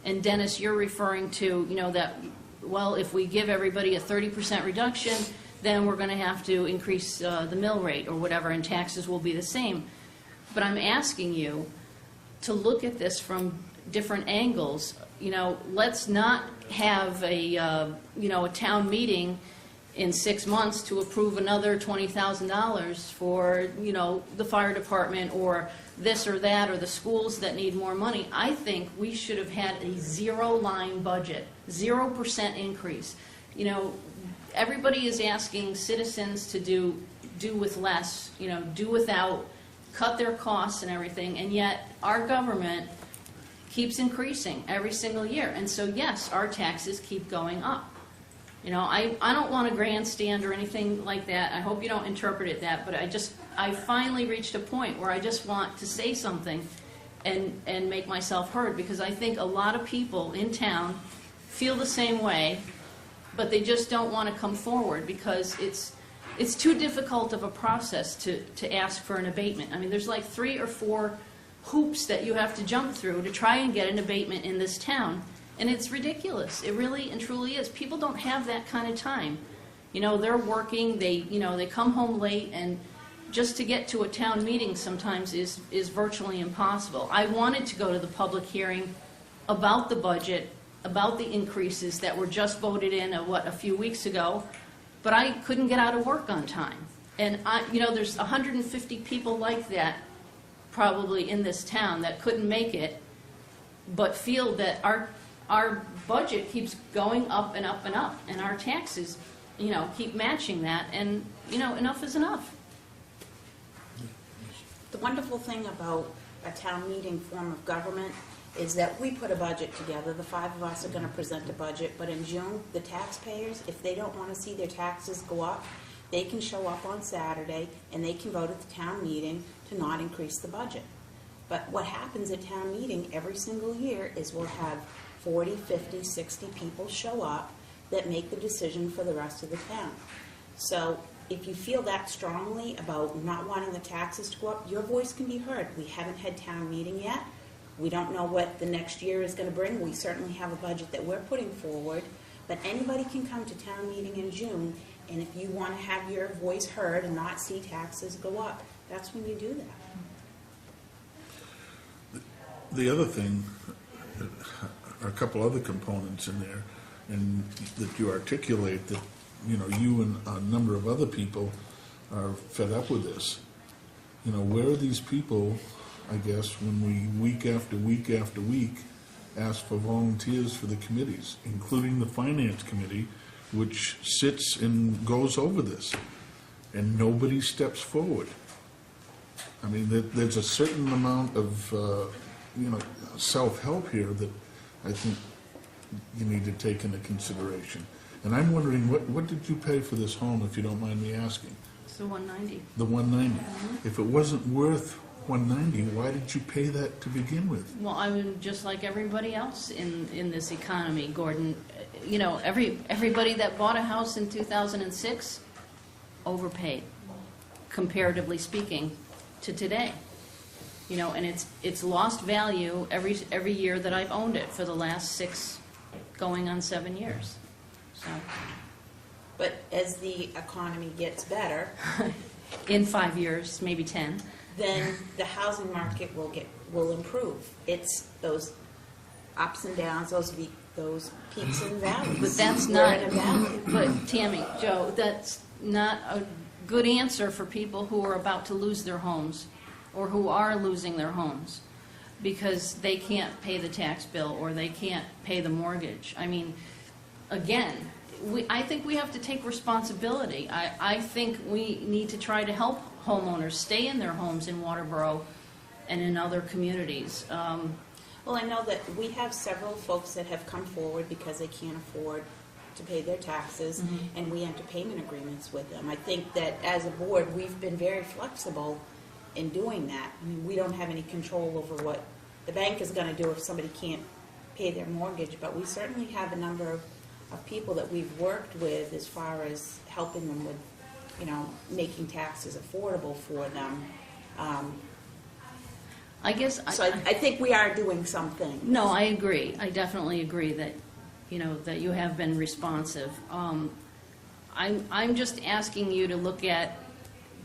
And Dennis, you're referring to, that, well, if we give everybody a 30% reduction, then we're going to have to increase the mill rate or whatever, and taxes will be the same. But I'm asking you to look at this from different angles. Let's not have a town meeting in 6 months to approve another $20,000 for, the fire department or this or that, or the schools that need more money. I think we should have had a zero-line budget, 0% increase. Everybody is asking citizens to do with less, do without, cut their costs and everything, and yet our government keeps increasing every single year. And so, yes, our taxes keep going up. I don't want a grandstand or anything like that. I hope you don't interpret it that, but I finally reached a point where I just want to say something and make myself heard, because I think a lot of people in town feel the same way, but they just don't want to come forward because it's too difficult of a process to ask for an abatement. I mean, there's like 3 or 4 hoops that you have to jump through to try and get an abatement in this town. And it's ridiculous. It really and truly is. People don't have that kind of time. They're working, they come home late, and just to get to a town meeting sometimes is virtually impossible. I wanted to go to the public hearing about the budget, about the increases that were just voted in, a few weeks ago, but I couldn't get out of work on time. And there's 150 people like that probably in this town that couldn't make it, but feel that our budget keeps going up and up and up, and our taxes, keep matching that, and, enough is enough. The wonderful thing about a town meeting form of government is that we put a budget together. The 5 of us are going to present a budget, but in June, the taxpayers, if they don't want to see their taxes go up, they can show up on Saturday and they can vote at the town meeting to not increase the budget. But what happens at town meeting every single year is we'll have 40, 50, 60 people show up that make the decision for the rest of the town. So if you feel that strongly about not wanting the taxes to go up, your voice can be heard. We haven't had town meeting yet. We don't know what the next year is going to bring. We certainly have a budget that we're putting forward, but anybody can come to town meeting in June, and if you want to have your voice heard and not see taxes go up, that's when you do that. The other thing, are a couple other components in there, and that you articulate that, you and a number of other people are fed up with this. Where are these people, I guess, when we, week after week after week, ask for volunteers for the committees, including the Finance Committee, which sits and goes over this, and nobody steps forward? I mean, there's a certain amount of, self-help here that I think you need to take into consideration. And I'm wondering, what did you pay for this home, if you don't mind me asking? It's the 190. The 190. If it wasn't worth 190, why did you pay that to begin with? Well, I mean, just like everybody else in this economy, Gordon, everybody that bought a house in 2006 overpaid, comparatively speaking, to today. And it's lost value every year that I've owned it for the last 6, going on 7 years. So, But as the economy gets better, in 5 years, maybe 10. then the housing market will improve. It's those ups and downs, those peaks and valleys. But that's We're not, in a valley. but Tammy, Joe, that's not a good answer for people who are about to lose their homes or who are losing their homes because they can't pay the tax bill or they can't pay the mortgage. I mean, again, I think we have to take responsibility. I think we need to try to help homeowners stay in their homes in Waterboro and in other communities. Well, I know that we have several folks that have come forward because they can't afford to pay their taxes, and we enter payment agreements with them. I think that as a board, we've been very flexible in doing that. I mean, we don't have any control over what the bank is going to do if somebody can't pay their mortgage, but we certainly have a number of people that we've worked with as far as helping them with, you know, making taxes affordable for them. I guess, So I think we are doing something. no, I agree. I definitely agree that, you know, that you have been responsive. I'm just asking you to look at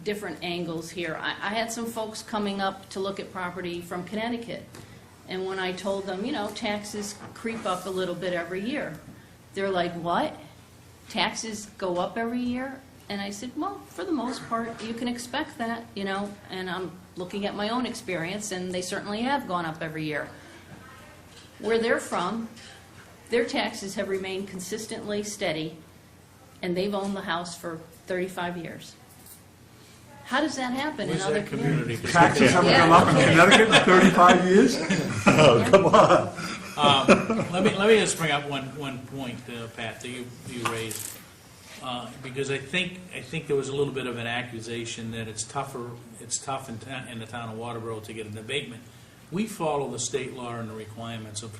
different angles here. I had some folks coming up to look at property from Connecticut, and when I told them, you know, taxes creep up a little bit every year, they're like, what? Taxes go up every year? And I said, well, for the most part, you can expect that, you know, and I'm looking at my own experience, and they certainly have gone up every year. Where they're from, their taxes have remained consistently steady, and they've owned the house for 35 years. How does that happen in Where's other that communities? community? Taxes haven't Yeah. gone up in Connecticut in 35 years? Oh, come on. Let me just bring up one point, Pat, that you raised. Because I think there was a little bit of an accusation that it's tough in the town of Waterboro to get an abatement. We follow the state law and the requirements of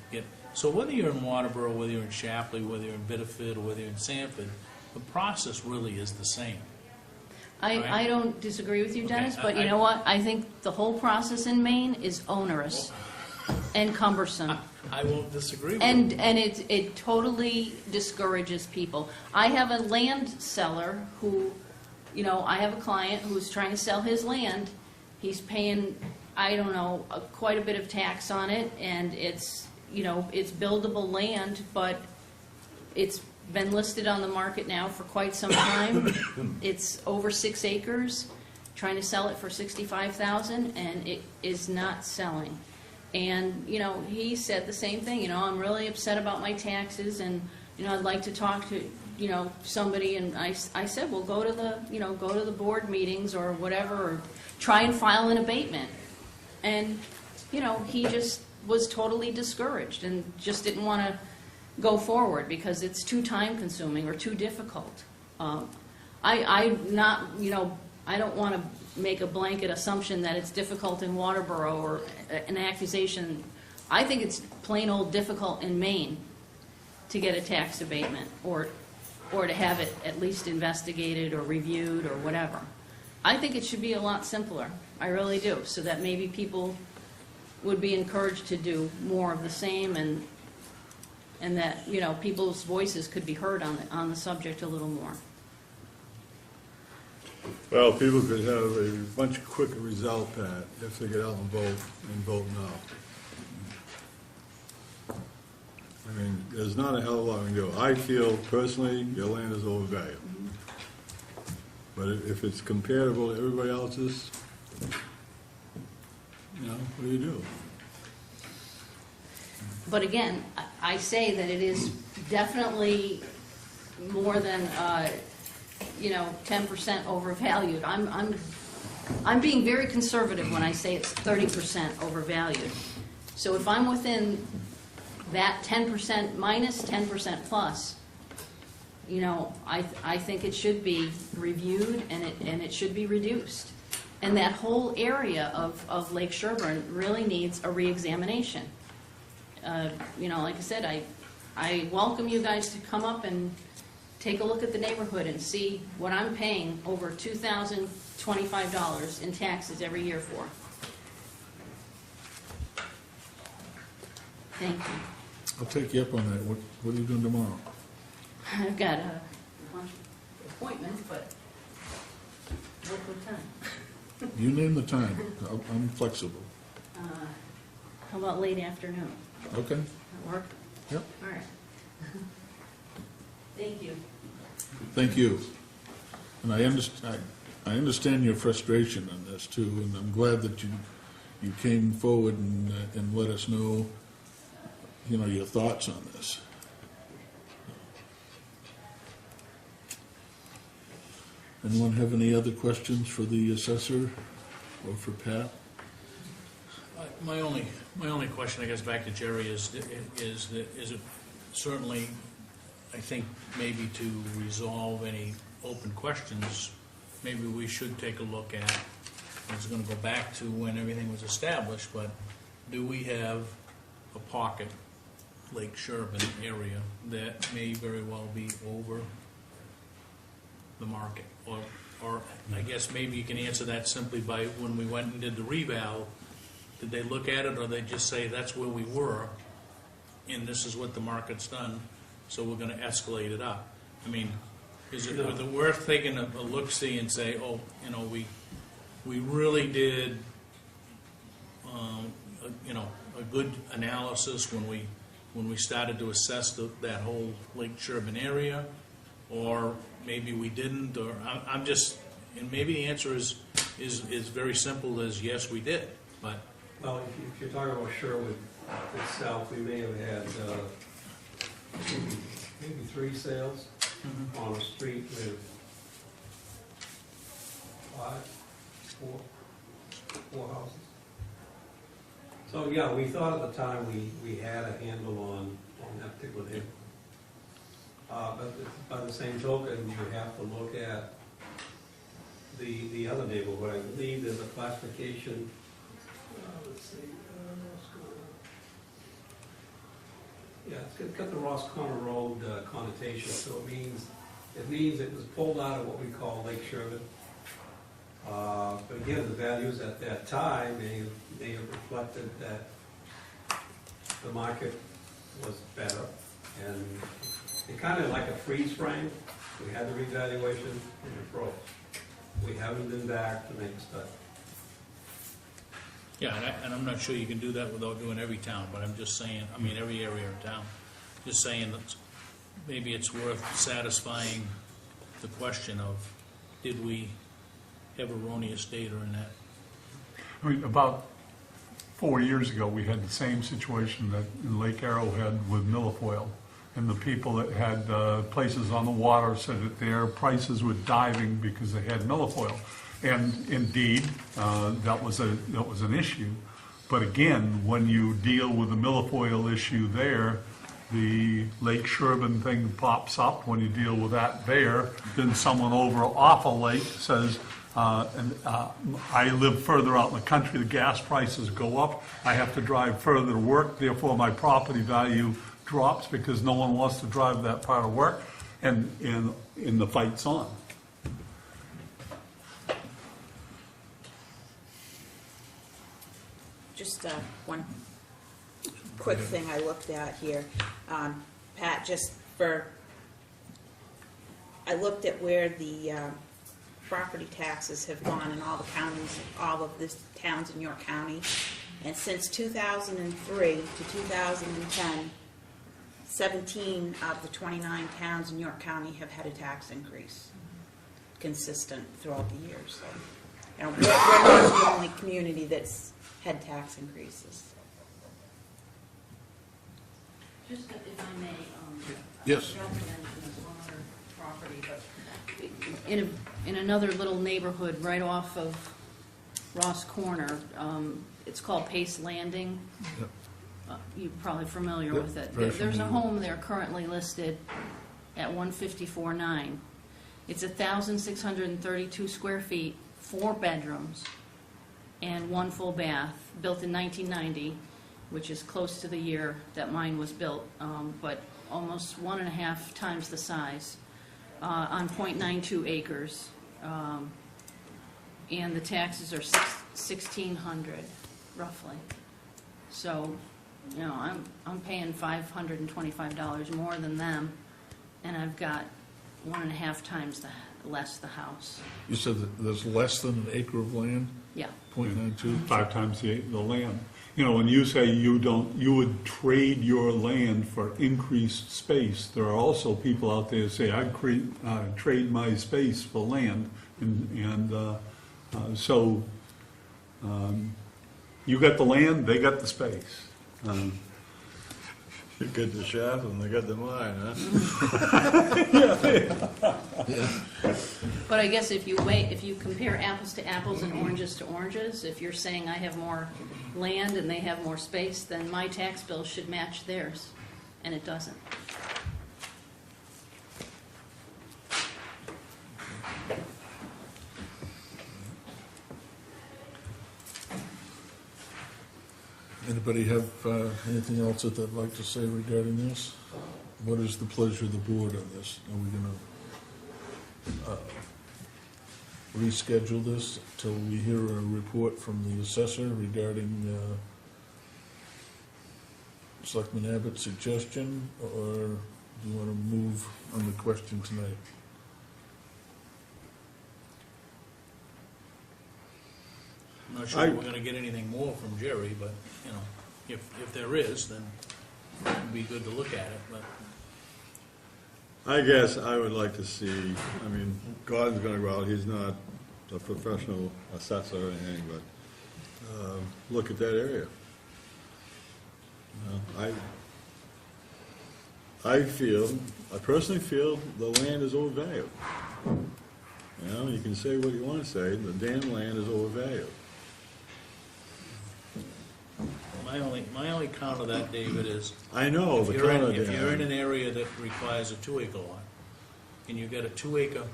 so whether you're in Waterboro, whether you're in Shapley, whether you're in Biddeford, or whether you're in Sanford, the process really is the same. I don't disagree with you, Dennis, Okay, but you know what? I think the whole process in Maine is onerous and cumbersome. I won't disagree with you. And it totally discourages people. I have a land seller who, you know, I have a client who's trying to sell his land. He's paying, I don't know, quite a bit of tax on it, and it's, you know, it's buildable land, but it's been listed on the market now for quite some time. It's over 6 acres, trying to sell it for $65,000, and it is not selling. And, you know, he said the same thing, you know, I'm really upset about my taxes, and, you know, I'd like to talk to, you know, somebody, and I said, well, go to the board meetings or whatever, or try and file an abatement. And, you know, he just was totally discouraged and just didn't want to go forward because it's too time consuming or too difficult. I don't want to make a blanket assumption that it's difficult in Waterboro or an accusation. I think it's plain old difficult in Maine to get a tax abatement or to have it at least investigated or reviewed or whatever. I think it should be a lot simpler. I really do, so that maybe people would be encouraged to do more of the same, and that, you know, people's voices could be heard on the subject a little more. Well, people could have a much quicker result, Pat, if they get out and vote no. I mean, there's not a hell of a lot we can do. I feel personally your land is overvalued. But if it's comparable to everybody else's, you know, what do you do? But again, I say that it is definitely more than, 10% overvalued. I'm being very conservative when I say it's 30% overvalued. So if I'm within that 10% minus 10% plus, you know, I think it should be reviewed and it should be reduced. And that whole area of Lake Sherburne really needs a reexamination. You know, like I said, I welcome you guys to come up and take a look at the neighborhood and see what I'm paying over $2,025 in taxes every year for. Thank you. I'll take you up on that. What are you doing tomorrow? I've got a bunch of appointments, but what time? You name the time. I'm flexible. How about late afternoon? Okay? That work? Yep. All right. Thank you. Thank you. And I understand your frustration on this too, and I'm glad that you came forward and let us know, you know, your thoughts on this. Anyone have any other questions for the assessor or for Pat? My only question, I guess, back to Jerry is it certainly I think maybe to resolve any open questions, maybe we should take a look at, it's gonna go back to when everything was established, but do we have a pocket, Lake Sherburne area, that may very well be over the market? Or I guess maybe you can answer that simply by when we went and did the reval, did they look at it, or they just say that's where we were, and this is what the market's done, so we're gonna escalate it up? I mean, is it worth taking a look-see and say, oh, you know, we really did, a good analysis when we started to assess that whole Lake Sherburne area, or maybe we didn't, or I'm just, and maybe the answer is very simple as yes, we did, but. Well, if you're talking about Sherwood itself, we may have had maybe 3 sales on a street with 4 houses. So, yeah, we thought at the time we had a handle on that particular thing. But by the same token, you have to look at the other neighborhood. I believe there's a classification, let's see, what's going on? Yeah, it's got the Ross Corner Road connotation, so it means it was pulled out of what we call Lake Sherburne. But again, the values at that time may have reflected that the market was better, and it kind of like a freeze frame. We had the revaluation and it broke. We haven't been back to make a study. Yeah, and I'm not sure you can do that without doing every town, but I'm just saying, I mean, every area of town. Just saying that maybe it's worth satisfying the question of, did we have erroneous data in that? I mean, about 4 years ago, we had the same situation that in Lake Arrowhead with Milfoil. And the people that had places on the water said that their prices were diving because they had milfoil. And indeed, that was an issue. But again, when you deal with the milfoil issue there, the Lake Sherburne thing pops up. When you deal with that there, then someone over off a lake says, I live further out in the country, the gas prices go up, I have to drive further to work, therefore my property value drops because no one wants to drive that part of work, and the fight's on. Just one quick thing I looked at here. Pat, I looked at where the property taxes have gone in all the counties, all of the towns in York County. And since 2003 to 2010, 17 of the 29 towns in York County have had a tax increase, consistent throughout the years. So, you know, we're not the only community that's had tax increases. Just if I may, Yes. I forgot to mention this one other property, but in another little neighborhood right off of Ross Corner, it's called Pace Landing. Yep. You're probably familiar Yep, with it. very There's a familiar. home there currently listed at 154.9. It's 1,632 square feet, 4 bedrooms, and 1 full bath, built in 1990, which is close to the year that mine was built, but almost 1.5 times the size, on 0.92 acres. And the taxes are $1,600 roughly. So, you know, I'm paying $525 more than them, and I've got 1.5 times less the house. You said that there's less than an acre of land, Yeah. 0.92? 5 times the land. You know, when you say you would trade your land for increased space, there are also people out there who say, I'd trade my space for land. So you got the land, they got the space. You get the shaft and they got the mine, huh? But I guess if you compare apples to apples and oranges to oranges, if you're saying I have more land and they have more space, then my tax bill should match theirs, and it doesn't. Anybody have anything else that they'd like to say regarding this? What is the pleasure of the board on this? Are we gonna reschedule this till we hear a report from the assessor regarding Selectman Abbott's suggestion, or do you want to move on the question tonight? I'm not sure if we're gonna get anything more from Jerry, but, you know, if there is, then it'd be good to look at it, but. I guess I would like to see, I mean, Gordon's gonna go out, he's not a professional assessor or anything, but look at that area. I personally feel the land is overvalued. You know, you can say what you want to say, the damn land is overvalued. My only counter to that, David, is I know, if the you're counter, in an area that requires a 2-acre lot, and you get a 2-acre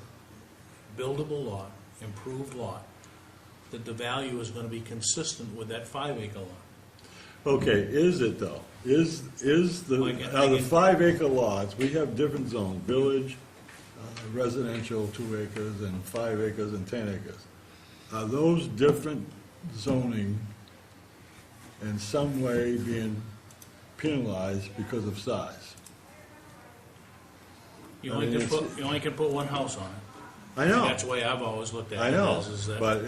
buildable lot, improved lot, that the value is gonna be consistent with that 5-acre lot. Okay, is it though? Is the, now the 5-acre lots, we have different zones, village, residential, 2 acres, and 5 acres and 10 acres. Are those different zoning in some way being penalized because of size? You I only mean, can put one house on it. I know. That's the way I've always looked at I it. know, Is that but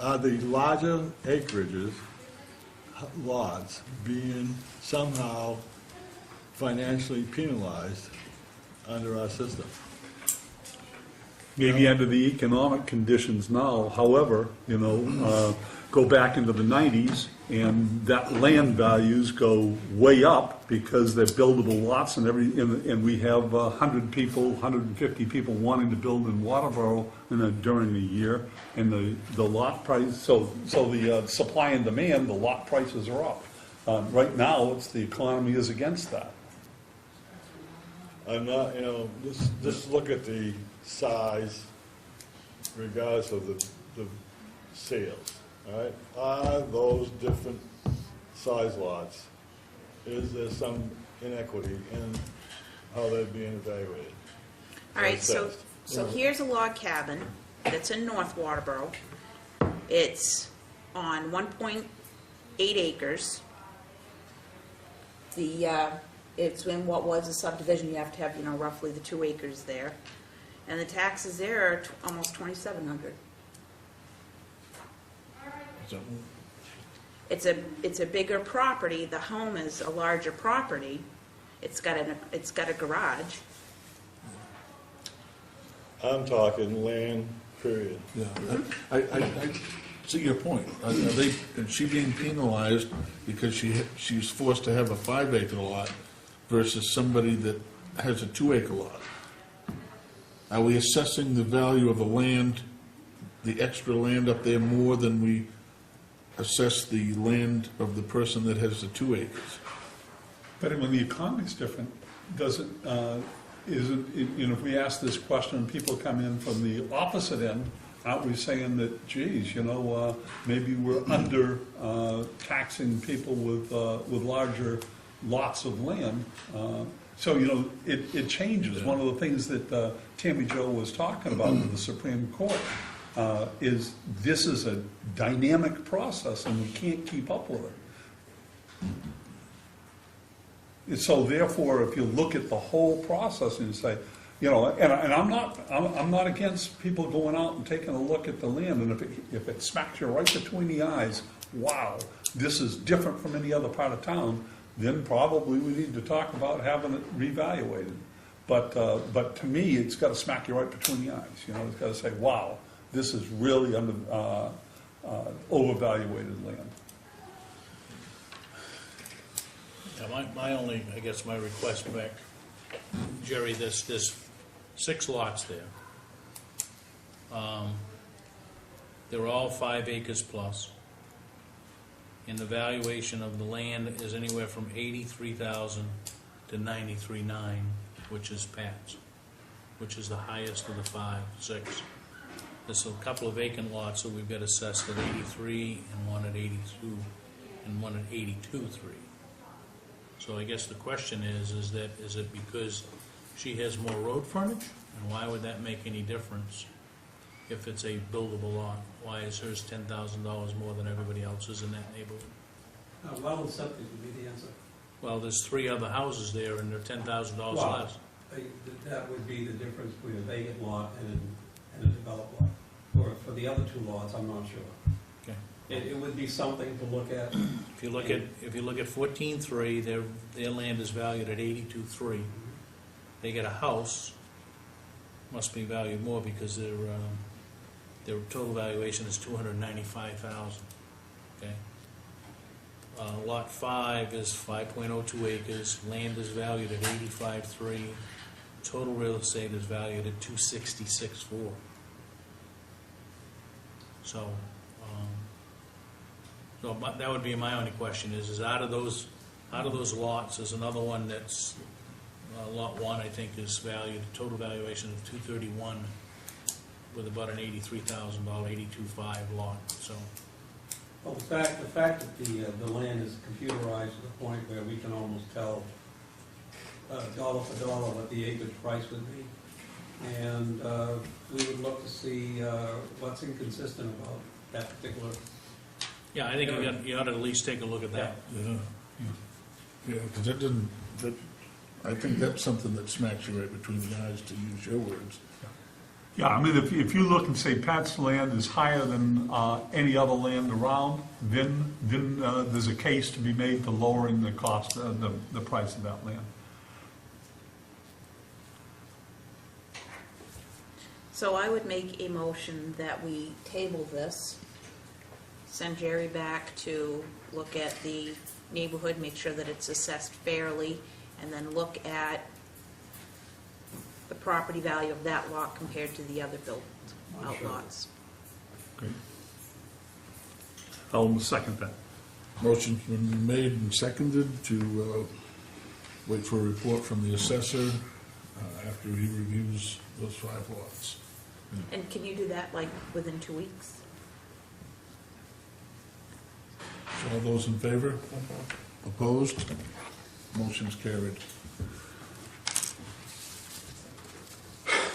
are the larger acreages, lots, being somehow financially penalized under our system? Maybe under the economic conditions now, however, go back into the 90s, and that land values go way up because they're buildable lots and we have 100 people, 150 people wanting to build in Waterboro during the year, and the lot price, so the supply and demand, the lot prices are up. Right now, the economy is against that. I'm not, just look at the size regardless of the sales, all right? Are those different size lots, is there some inequity in how they're being evaluated? All right, so Assessed? here's a log cabin that's in North Waterboro. It's on 1.8 acres. It's in what was a subdivision, you have to have, roughly the 2 acres there. And the taxes there are almost $2,700. So, It's a bigger property, the home is a larger property. It's got a garage. I'm talking land, period. yeah, I see your point. Is she being penalized because she's forced to have a 5-acre lot versus somebody that has a 2-acre lot? Are we assessing the value of the land, the extra land up there, more than we assess the land of the person that has the 2 acres? But when the economy's different, if we ask this question and people come in from the opposite end, aren't we saying that, geez, maybe we're under taxing people with larger lots of land? So, it changes. One of the things that Tammy Jo was talking about with the Supreme Court is this is a dynamic process and we can't keep up with it. So therefore, if you look at the whole process and you say, and I'm not against people going out and taking a look at the land, and if it smacks you right between the eyes, wow, this is different from any other part of town, then probably we need to talk about having it reevaluated. But to me, it's got to smack you right between the eyes. It's got to say, wow, this is really overvaluated land. Yeah, my request back, Jerry, there's 6 lots there. They're all 5 acres plus. And the valuation of the land is anywhere from $83,000 to $93,900, which is Pat's, which is the highest of the 5, 6. There's a couple of vacant lots that we've got assessed at 83 and one at 82. and one at 82.3. So I guess the question is it because she has more road frontage? And why would that make any difference if it's a buildable lot? Why is hers $10,000 more than everybody else's in that neighborhood? Well and septic would be the answer. Well, there's 3 other houses there and they're $10,000 Well, less. That would be the difference between a vacant lot and a developed lot. For the other 2 lots, I'm not sure. Okay. It would be something to look at. If you look at 14.3, their land is valued at 82.3. They get a house, must be valued more because their total valuation is $295,000. Okay. Lot 5 is 5.02 acres. Land is valued at 85.3. Total real estate is valued at 266.4. So, that would be my only question is out of those lots, there's another one that's, lot 1, I think, is valued, total valuation of 231 with about an $83,000, 82.5 lot, so. Well, the fact that the land is computerized to the point where we can almost tell dollar for dollar what the acreage price would be. And we would look to see what's inconsistent about that particular. Yeah, I think you ought to at least take a look at that. Yeah, because I think that's something that smacks you right between the eyes, to use your words. Yeah, I mean, if you look and say Pat's land is higher than any other land around, then there's a case to be made to lowering the cost, the price of that land. So I would make a motion that we table this, send Jerry back to look at the neighborhood, make sure that it's assessed fairly, and then look at the property value of that lot compared to the other built out lots. Great. I'll second that. Motion's been made and seconded to wait for a report from the assessor after he reviews those 5 lots. And can you do that like within 2 weeks? So all those in favor? Opposed? Motion's carried.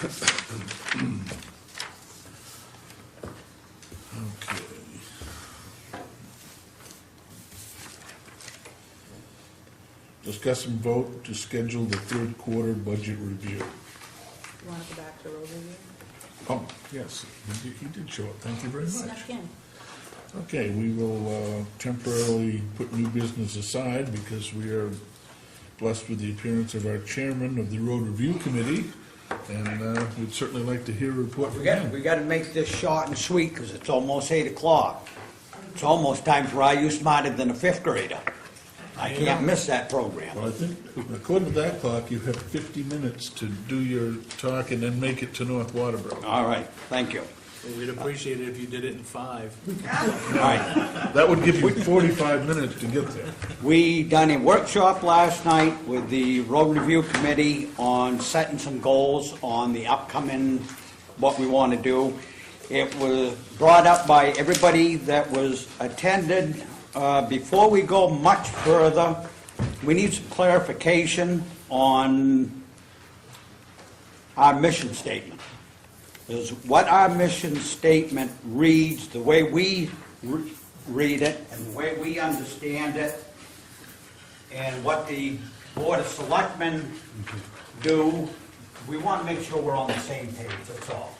Okay. Discuss and vote to schedule the 3rd quarter budget review. You want to go back to road review? Oh, yes, he did show up. Thank you very much. Snuck in. Okay, we will temporarily put new business aside because we are blessed with the appearance of our chairman of the Road Review Committee, and we'd certainly like to hear a report from him. We gotta make this short and sweet, because it's almost 8 o'clock. It's almost time for Are You Smarter Than a 5th Grader? I can't miss that program. Well, I think, according to that clock, you have 50 minutes to do your talk and then make it to North Waterboro. All right, thank you. Well, we'd appreciate it if you did it in 5. All right, That would give you 45 minutes to get there. we done a workshop last night with the Road Review Committee on setting some goals on the upcoming, what we want to do. It was brought up by everybody that was attended. Before we go much further, we need some clarification on our mission statement. Is what our mission statement reads, the way we read it, and the way we understand it, and what the Board of Selectmen do, we want to make sure we're on the same page, that's all.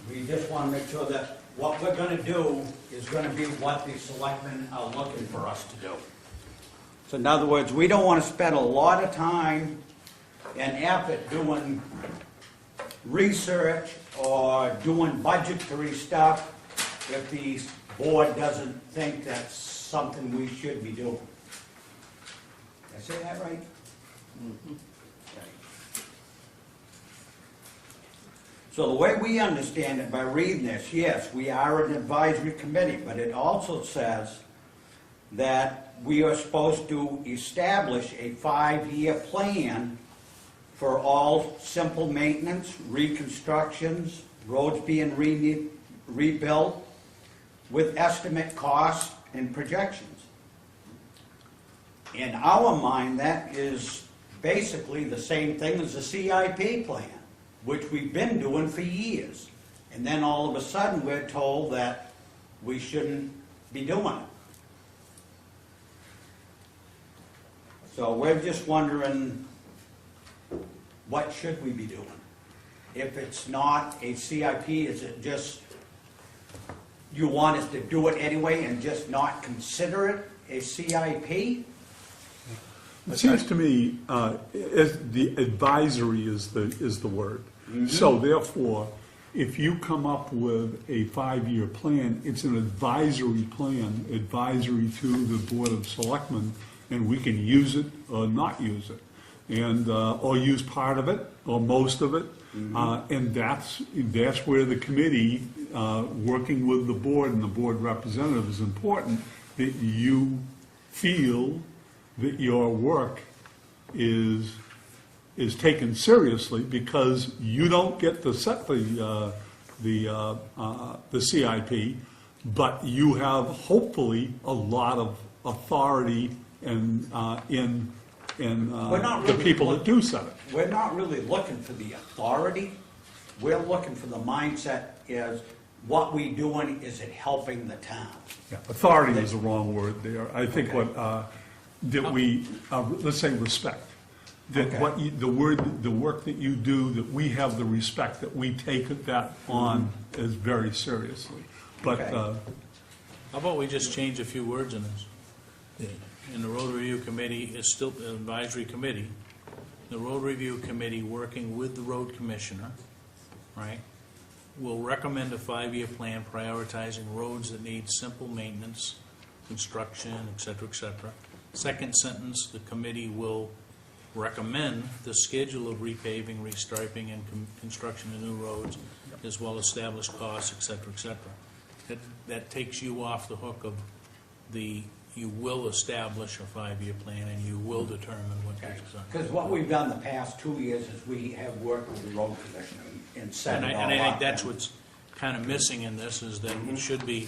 We just want to make sure that what we're going to do is going to be what the selectmen are looking for us to do. So in other words, we don't want to spend a lot of time and effort doing research or doing budgetary stuff if the board doesn't think that's something we should be doing. Did I say that right? Mm-hmm. So the way we understand it by reading this, yes, we are an advisory committee, but it also says that we are supposed to establish a 5-year plan for all simple maintenance, reconstructions, roads being rebuilt, with estimate costs and projections. In our mind, that is basically the same thing as the CIP plan, which we've been doing for years. And then all of a sudden, we're told that we shouldn't be doing it. So we're just wondering, what should we be doing? If it's not a CIP, is it just, you want us to do it anyway and just not consider it a CIP? It seems to me, the advisory is the word. So therefore, if you come up with a 5-year plan, it's an advisory plan, advisory to the Board of Selectmen, and we can use it or not use it, and, or use part of it, or most of it. And that's where the committee, working with the board and the board representative, is important, that you feel that your work is taken seriously, because you don't get to set the CIP, but you have hopefully a lot of authority and in the people that do set it. We're not really looking for the authority. We're looking for the mindset is, what we doing, is it helping the town? Yeah, authority is the wrong word there. I think that we, let's say respect. That Okay. the work that you do, that we have the respect, that we take that on as very seriously. But, Okay. How about we just change a few words in this? And the road review committee is still an advisory committee. The road review committee, working with the road commissioner, right, will recommend a 5-year plan prioritizing roads that need simple maintenance, construction, et cetera, et cetera. Second sentence, the committee will recommend the schedule of repaving, restriping, and construction of new roads, as well as established costs, et cetera, et cetera. That takes you off the hook of you will establish a 5-year plan, and you will determine what gets done. Because what we've done the past 2 years is we have worked with the road commissioner and set it all up. And I think that's what's kind of missing in this, is that it should be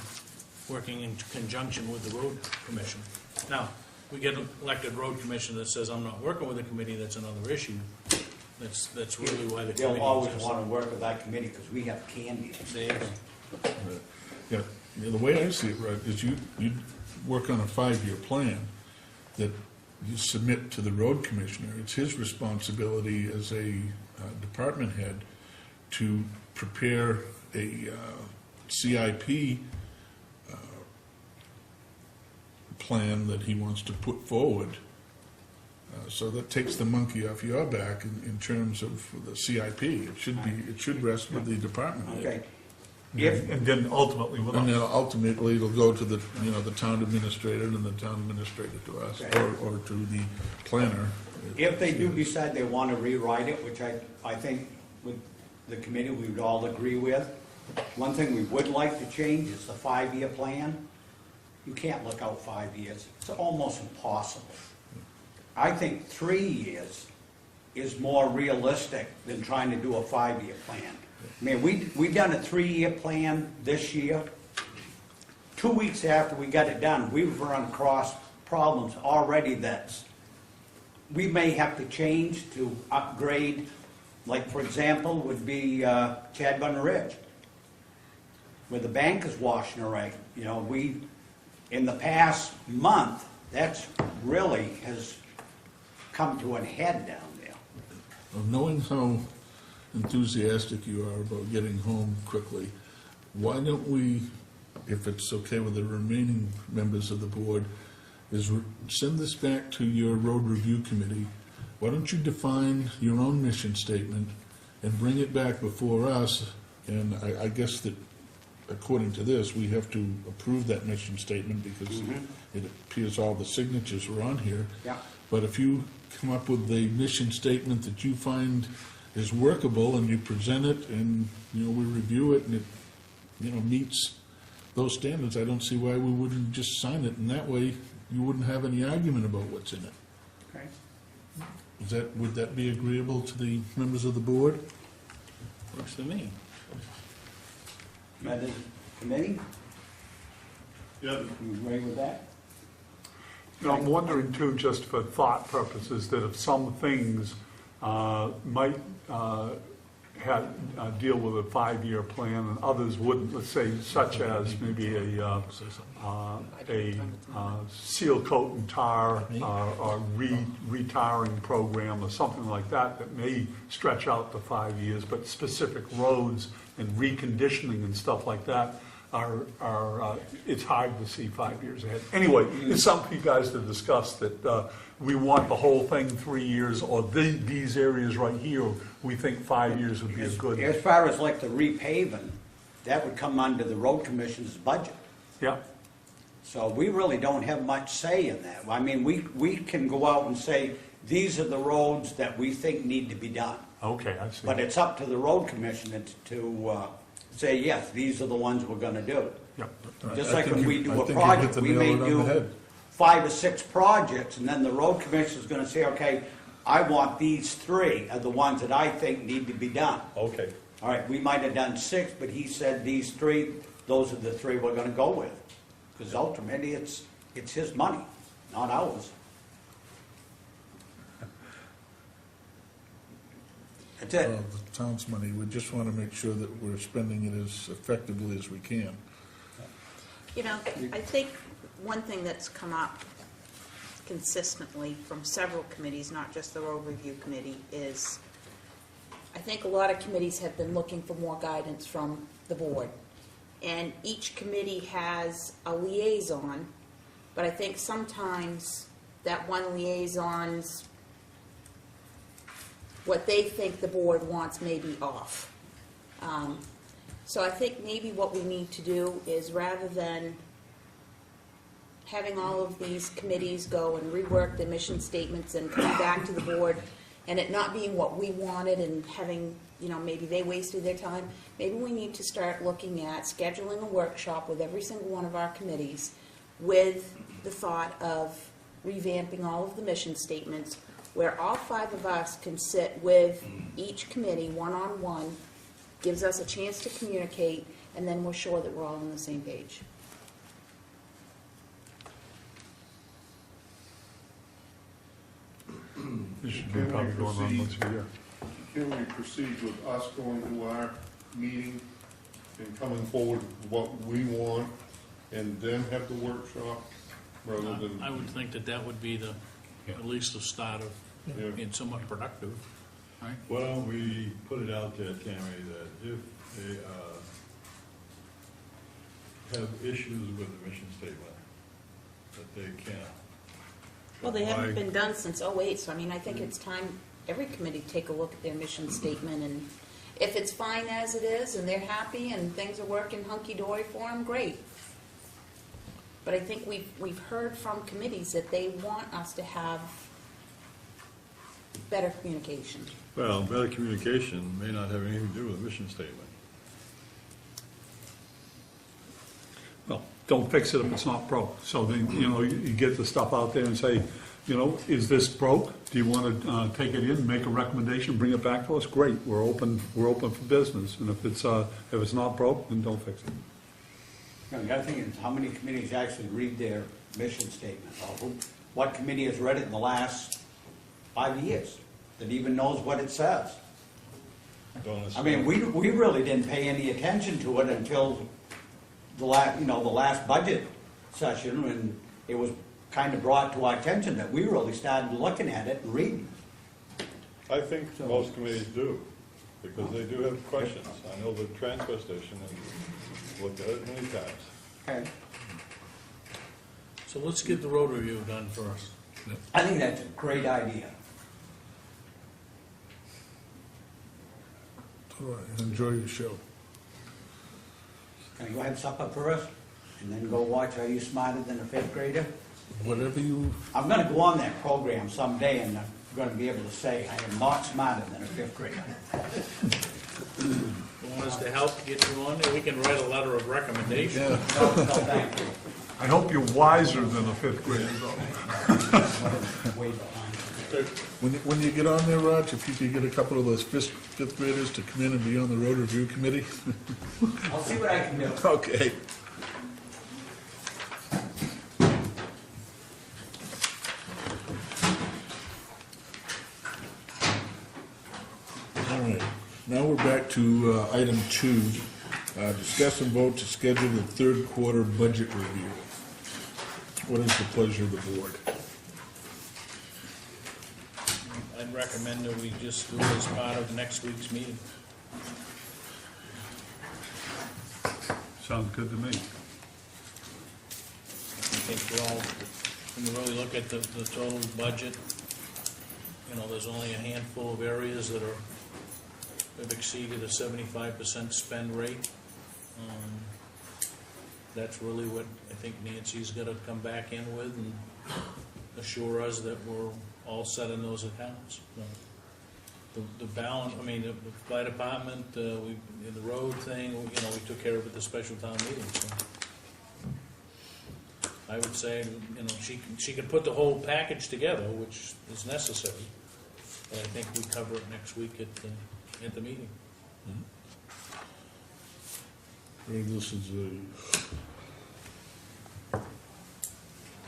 working in conjunction with the road commission. Now, we get an elected road commissioner that says, I'm not working with a committee, that's another issue. That's really why the committee They'll always exists. want to work with that committee because we have candy. There you go. Yeah, the way I see it, right, is you work on a 5-year plan that you submit to the road commissioner. It's his responsibility as a department head to prepare a CIP plan that he wants to put forward. So that takes the monkey off your back in terms of the CIP. It should rest with the department head. Okay. and then ultimately with And then us. ultimately, it'll go to the, the town administrator, and the town administrator to us, Okay. or to the planner. If they do decide they want to rewrite it, which I think with the committee we would all agree with, one thing we would like to change is the 5-year plan. You can't look out 5 years. It's almost impossible. I think 3 years is more realistic than trying to do a 5-year plan. I mean, we done a 3-year plan this year. 2 weeks after we got it done, we've run across problems already that we may have to change to upgrade. Like, for example, would be Chadburn Ridge, where the bank is washing away. In the past month, that's really has come to a head down there. Well, knowing how enthusiastic you are about getting home quickly, why don't we, if it's okay with the remaining members of the board, send this back to your road review committee. Why don't you define your own mission statement and bring it back before us? And I guess that according to this, we have to approve that mission statement because it appears all the signatures are on here. Yeah. But if you come up with a mission statement that you find is workable and you present it and, we review it and it, meets those standards, I don't see why we wouldn't just sign it, and that way you wouldn't have any argument about what's in it. Okay. Would that be agreeable to the members of the board? Works for me. That is committee? Yeah. You agree with that? Now, I'm wondering too, just for thought purposes, that if some things might deal with a 5-year plan and others wouldn't, let's say, such as maybe a seal coat and tar or retiring program or something like that, that may stretch out to 5 years, but specific roads and reconditioning and stuff like that are it's hard to see 5 years ahead. Anyway, it's something for you guys to discuss, that we want the whole thing 3 years, or these areas right here, we think 5 years would be a good. As far as like the repaving, that would come under the road commission's budget. Yeah, So we really don't have much say in that. I mean, we can go out and say, these are the roads that we think need to be done. okay, I see. But it's up to the road commission to say, yes, these are the ones we're gonna do. Yeah. Just I like think when you- we do I a think you hit project, the we nail may right on the do head. 5 or 6 projects, and then the road commission's gonna say, okay, I want these 3 are the ones that I think need to be done. Okay. All right, we might have done 6, but he said these 3, those are the 3 we're gonna go with. Because ultimately, it's his money, not ours. That's it. Well, the town's money, we just want to make sure that we're spending it as effectively as we can. You know, I think one thing that's come up consistently from several committees, not just the road review committee, is I think a lot of committees have been looking for more guidance from the board. And each committee has a liaison, but I think sometimes that one liaison's, what they think the board wants may be off. So I think maybe what we need to do is, rather than having all of these committees go and rework their mission statements and come back to the board, and it not being what we wanted and having, you know, maybe they wasted their time, maybe we need to start looking at scheduling a workshop with every single one of our committees with the thought of revamping all of the mission statements, where all 5 of us can sit with each committee one-on-one, gives us a chance to communicate, and then we're sure that we're all on the same page. This should be probably going on once a year. Can we proceed with us going to our meeting and coming forward with what we want, and then have the workshop, rather than? I would think that that would be the, at least the start of Yeah. being somewhat productive, right? Why don't we put it out there, Tammy, that if they have issues with the mission statement, that they can. Well, they haven't Why- been done since '08, so I mean, I think it's time every committee take a look at their mission statement, and if it's fine as it is, and they're happy, and things are working hunky-dory for them, great. But I think we've heard from committees that they want us to have better communication. Well, better communication may not have anything to do with the mission statement. Well, don't fix it if it's not broke. So then, you know, you get the stuff out there and say, you know, is this broke? Do you want to take it in, make a recommendation, bring it back to us? Great, we're open for business. And if it's not broke, then don't fix it. You know, the other thing is, how many committees actually read their mission statement? Or what committee has read it in the last 5 years, that even knows what it says? Don't I mean, we really didn't pay any attention to it until the last budget session, when it was kind of brought to our attention that we really started looking at it and reading. I think most committees do, because they do have questions. I know the transfer station has looked at it many times. Okay. So let's get the road review done first. I think that's a great idea. All right, enjoy your show. Can I go have supper first, and then go watch Are You Smarter Than a Fifth Grader? Whatever you, I'm gonna go on that program someday, and I'm gonna be able to say, I am not smarter than a fifth grader. You want us to help get you on there? We can write a letter of recommendation. No, thank you. I hope you're wiser than a 5th grader, though. Way behind. when you get on there, Raj, if you could get a couple of those fifth graders to come in and be on the road review committee? I'll see what I can do. Okay. Now we're back to item 2, discuss and vote to schedule the third quarter budget review. What is the pleasure of the board? I'd recommend that we just do it as part of next week's meeting. Sounds good to me. I think we're all, when you really look at the total budget, you know, there's only a handful of areas that have exceeded a 75% spend rate. That's really what I think Nancy's gonna come back in with and assure us that we're all set in those accounts. The balance, I mean, the fire department, in the road thing, you know, we took care of it at the special town meeting, so. I would say, you know, she can put the whole package together, which is necessary. But I think we cover it next week at the meeting.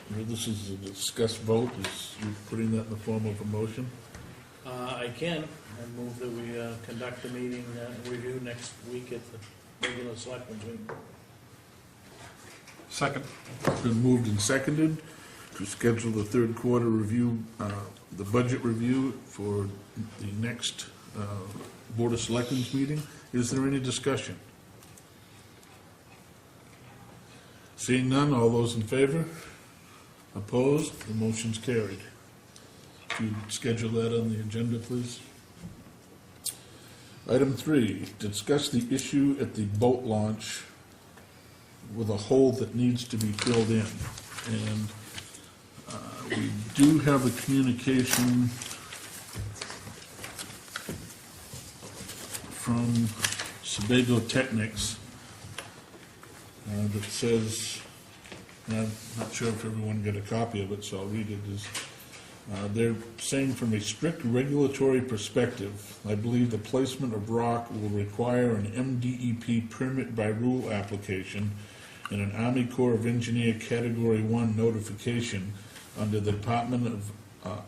This is a discuss vote, is you putting that in the form of a motion? I can. I move that we conduct the meeting review next week at the regular selectmen's meeting. Second. It's been moved and seconded to schedule the third quarter review, the budget review for the next Board of Selectmen's meeting. Is there any discussion? Seeing none, all those in favor? Opposed? The motion's carried. If you schedule that on the agenda, please. Item 3, discuss the issue at the boat launch with a hole that needs to be filled in. And we do have a communication from Sebago Technics that says, and I'm not sure if everyone got a copy of it, so I'll read it. They're saying from a strict regulatory perspective, I believe the placement of rock will require an MDEP permit by rule application and an Army Corps of Engineer Category 1 notification under the Department of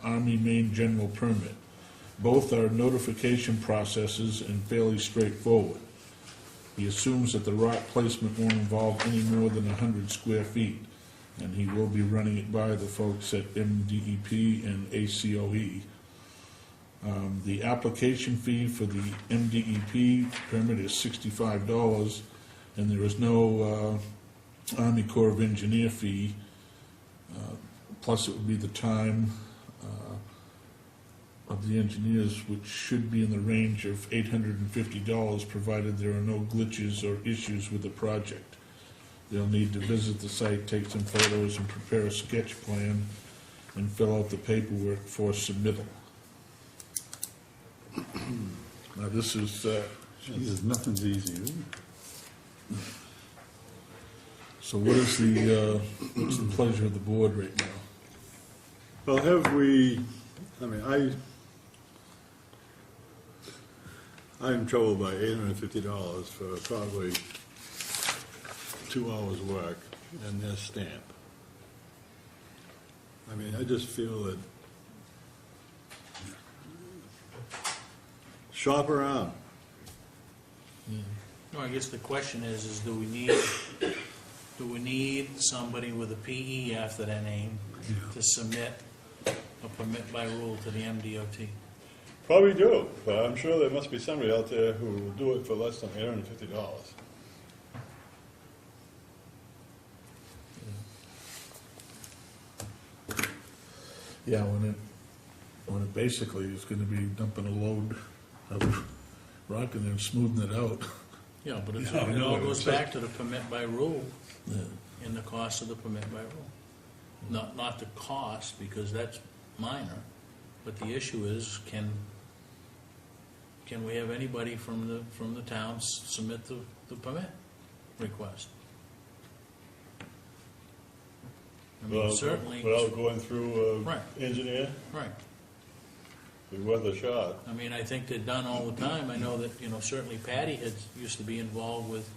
Army Maine General Permit. Both are notification processes and fairly straightforward. He assumes that the rock placement won't involve any more than 100 square feet, and he will be running it by the folks at MDEP and ACOE. The application fee for the MDEP permit is $65, and there is no Army Corps of Engineer fee, plus it would be the time of the engineers, which should be in the range of $850, provided there are no glitches or issues with the project. They'll need to visit the site, take some photos, and prepare a sketch plan, and fill out the paperwork for submittal. Now, this is, Jesus, nothing's easy, is it? so what is what's the pleasure of the board right now? Well, have we, I mean, I'm troubled by $850 for probably 2 hours' work and their stamp. I mean, I just feel that, shop around. No, I guess the question is do we need somebody with a PE after their name to submit a permit by rule to the MDOT? Probably do, but I'm sure there must be somebody out there who will do it for less than $850. Yeah, when it basically is gonna be dumping a load of rock and then smoothing it out. Yeah, but it Yeah, I know all what it goes says. back to the permit by rule Yeah. and the cost of the permit by rule. Not the cost, because that's minor, but the issue is, can we have anybody from the town submit the permit request? I mean, certainly. Without going through Right. engineer, Right. be worth a shot. I mean, I think they're done all the time. I know that, certainly Patty used to be involved with,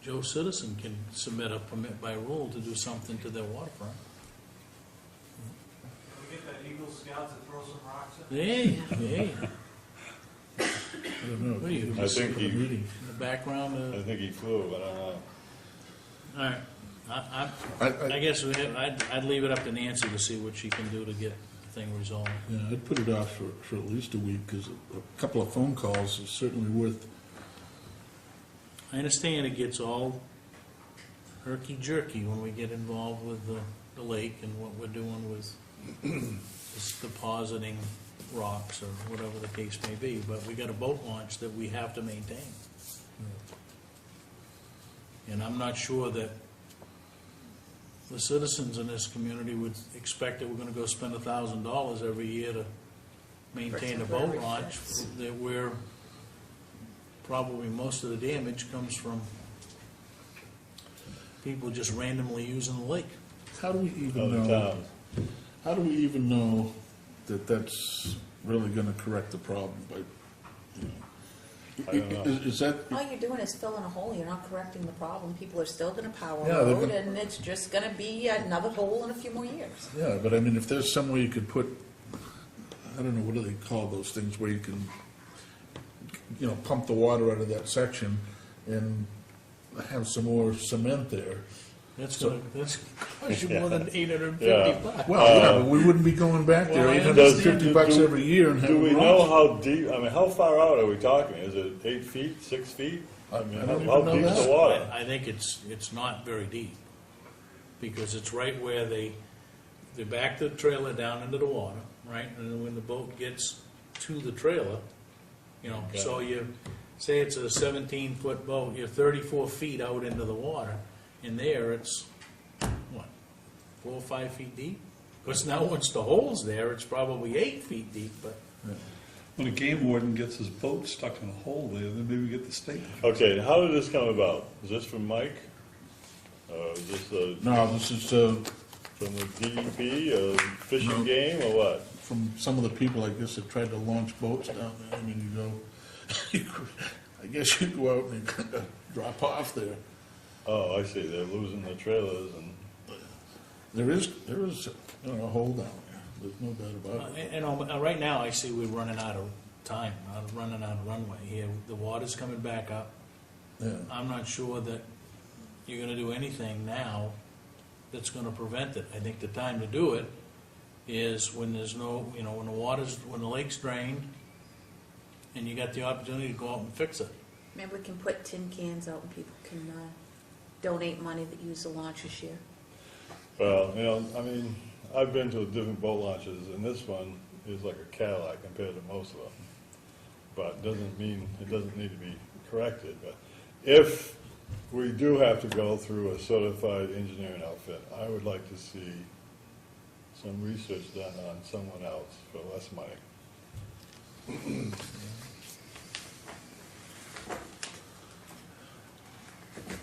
Joe Citizen can submit a permit by rule to do something to their waterfront. Can we get that Eagle Scouts to throw some rocks at? Hey. I don't know. What do you- I think he- Meeting. In the background, I think he flew, I don't know. all right. I guess I'd leave it up to Nancy to see what she can do to get the thing resolved. Yeah, I'd put it off for at least a week, because a couple of phone calls is certainly worth. I understand it gets all herky-jerky when we get involved with the lake and what we're doing with just depositing rocks or whatever the case may be, but we got a boat launch that we have to maintain. And I'm not sure that the citizens in this community would expect that we're gonna go spend $1,000 every year to maintain a boat launch, that we're, probably most of the damage comes from people just randomly using the lake. How do we even Other know? towns. How do we even know that that's really going to correct the problem? By, I don't know. Is that? All you're doing is filling a hole, you're not correcting the problem. People are still gonna power Yeah, they're load, gonna- and it's just gonna be another hole in a few more years. Yeah, but I mean, if there's some way you could put, I don't know, what do they call those things where you can, pump the water out of that section and have some more cement there. That's So- gonna cost you more than $850. Yeah. Well, yeah, but we wouldn't be going back there, Well, I $850 do- every year and Do having we rocks. know how deep, I mean, how far out are we talking? Is it 8 feet, 6 feet? I mean, I don't how even know deep's that. the water? I think it's not very deep, because it's right where they back the trailer down into the water, right? And then when the boat gets to the trailer, Okay. so you, say it's a 17-foot boat, you're 34 feet out into the water. In there, it's, what, 4 or 5 feet deep? Because now, once the hole's there, it's probably 8 feet deep, but When a game warden gets his boat stuck in a hole there, then maybe we get the state. Okay, how did this come about? Is this from Mike? Is this No, this is from the DEP, a fishing No. game, or what? from some of the people, I guess, that tried to launch boats down there. I mean, I guess you go out and drop off there. Oh, I see, they're losing their trailers and, There is a hole down there. There's no doubt about it. right now, I see we're running out of time, running out of runway here. The water's coming back up. Yeah. I'm not sure that you're gonna do anything now that's gonna prevent it. I think the time to do it is when there's no, when the lake's drained, and you got the opportunity to go out and fix it. Maybe we can put tin cans out and people can donate money that use the launch this year. well, I mean, I've been to different boat launches, and this one is like a Cadillac compared to most of them. But doesn't mean, it doesn't need to be corrected, but if we do have to go through a certified engineering outfit, I would like to see some research done on someone else for less money.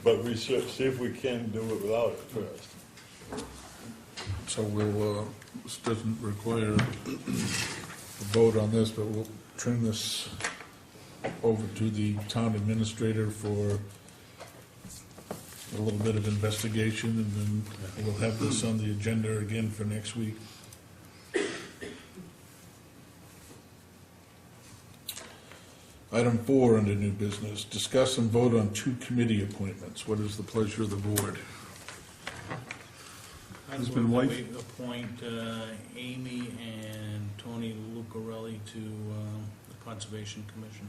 But research, see if we can do it without it first. So this doesn't require a vote on this, but we'll turn this over to the town administrator for a little bit of investigation, and then we'll have this on the agenda again for next week. Item 4 under new business, discuss and vote on 2 committee appointments. What is the pleasure of the board? I Husband, move that wife? we appoint Amy and Tony Lucarelli to the Conservation Commission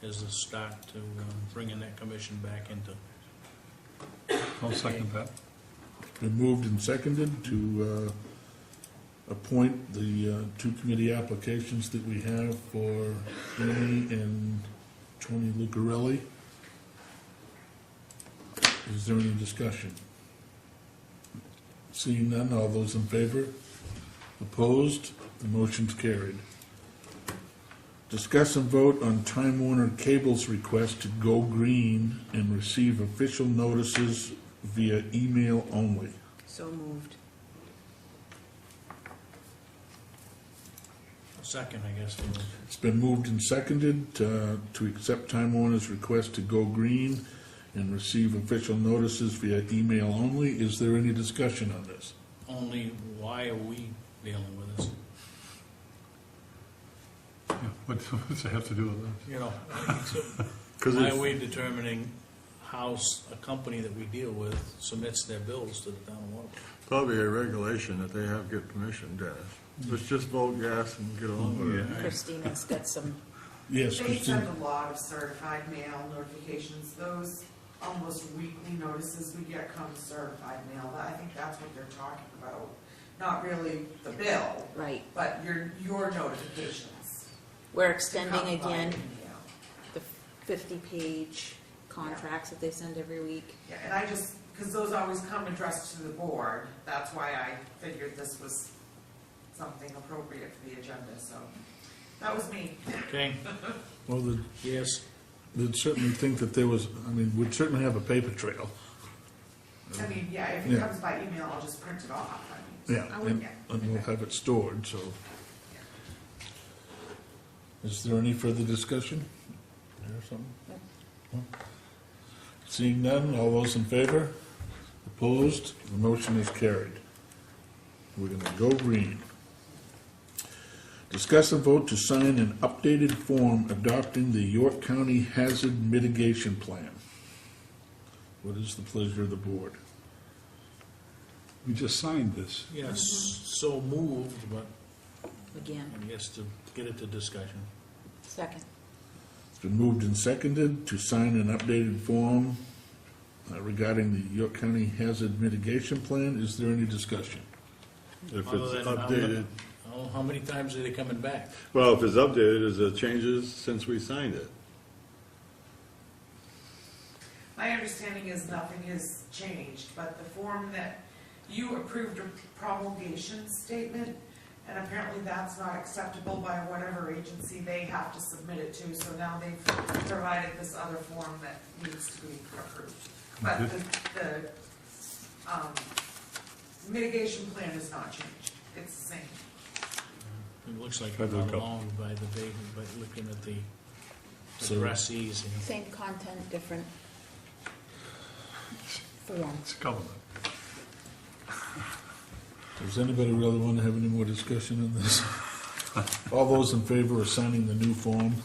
as a start to bringing that commission back into. I'll second that. Been moved and seconded to appoint the 2 committee applications that we have for Amy and Tony Lucarelli. Is there any discussion? Seeing none, all those in favor? Opposed? The motion's carried. Discuss and vote on Time Warner Cable's request to go green and receive official notices via email only. So moved. Second, I guess. It's been moved and seconded to accept Time Warner's request to go green and receive official notices via email only. Is there any discussion on this? Only, why are we dealing with this? What's it have to do with that? You know, Because my way of determining how a company that we deal with submits their bills to the town of Waterboro. probably a regulation that they have to get permission, Dennis. Let's just vote yes and get along with it. Christina's got some, Yes, They Christine. send a lot of certified mail notifications, those almost weekly notices we get come certified mail. I think that's what they're talking about, not really the bill, right. but your notifications. We're extending come by again email. the 50-page contracts that they send every week. Yeah, and I just, because those always come addressed to the board, that's why I figured this was something appropriate for the agenda, so that was me. Okay, Well, yes, they'd certainly think that there was, I mean, we'd certainly have a paper trail. I mean, yeah, if it Yeah. comes by email, I'll just print it off, I mean. Yeah, I wouldn't- and we'll have it stored, so. Is there any further discussion? Or something? No? Seeing none, all those in favor? Opposed? The motion is carried. We're gonna go green. Discuss and vote to sign an updated form adopting the York County Hazard Mitigation Plan. What is the pleasure of the board? We just signed this. yes, so moved, but Again, I guess to get it to discussion. second. It's been moved and seconded to sign an updated form regarding the York County Hazard Mitigation Plan. Is there any discussion? If Other it's than updated, How many times are they coming back? well, if it's updated, is there changes since we signed it? My understanding is nothing has changed, but the form that you approved a promulgation statement, and apparently that's not acceptable by whatever agency they have to submit it to, so now they've provided this other form that needs to be approved. But the mitigation plan has not changed, it's the same. It looks like Tried to we're look up. along by the date, by looking at the So- addressees. And Same content, different form. It's government. Does anybody really want to have any more discussion on this? All those in favor of signing the new form?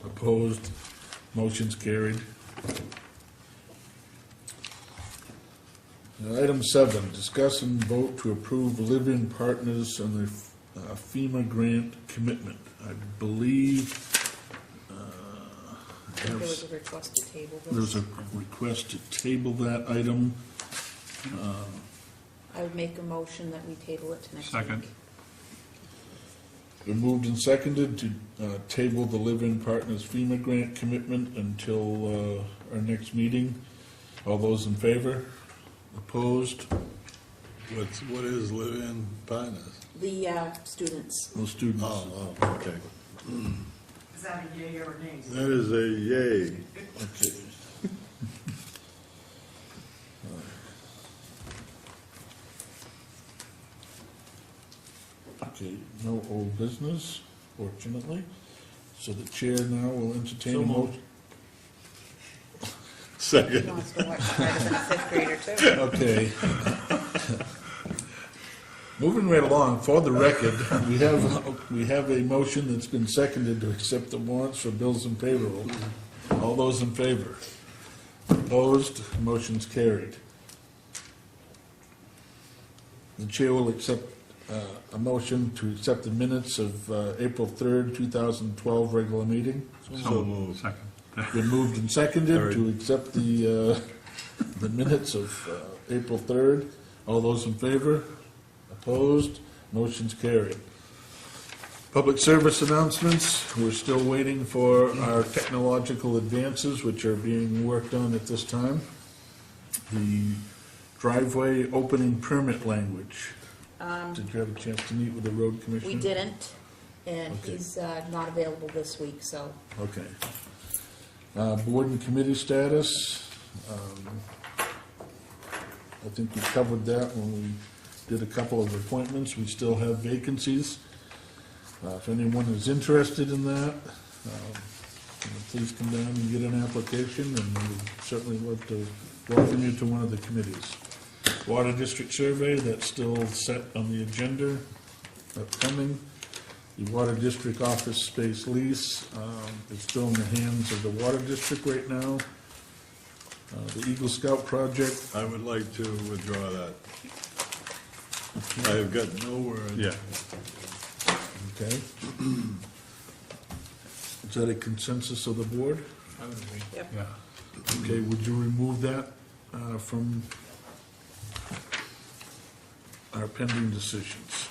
Opposed? Motion's carried. Item 7, discuss and vote to approve live-in partners on the FEMA grant commitment. I believe There was a request to table there's this. a request to table that item. I would make a motion that we table it to next week. Second. Been moved and seconded to table the live-in partners FEMA grant commitment until our next meeting. All those in favor? Opposed? What is live-in partners? The students. No students. Oh, okay. Is that a yay or a nay? That is a yay. Okay. Okay, no old business, fortunately. So the chair now will entertain So a moved. motion. He Second. wants to watch harder than a fifth grader too. Okay. Moving right along, for the record, we have a motion that's been seconded to accept the warrants for bills and payroll. All those in favor? Opposed? Motion's carried. The chair will accept a motion to accept the minutes of April 3rd, 2012 regular meeting. So moved. Second. Been moved and seconded to Third. accept the minutes of April 3rd. All those in favor? Opposed? Motion's carried. Public service announcements. We're still waiting for our technological advances, which are being worked on at this time. The driveway opening permit language. Did you have a chance to meet with the road commissioner? We didn't, and Okay. he's not available this week, so Okay. Board and committee status. I think we covered that when we did a couple of appointments. We still have vacancies. If anyone is interested in that, please come down and get an application, and we'd certainly love to welcome you to one of the committees. Water District Survey, that's still set on the agenda, upcoming. The Water District office space lease is still in the hands of the Water District right now. The Eagle Scout project, I would like to withdraw that. I have got no word. Yeah. okay. Is that a consensus of the board? I would agree. Yep. Yeah. Okay, would you remove that from our pending decisions?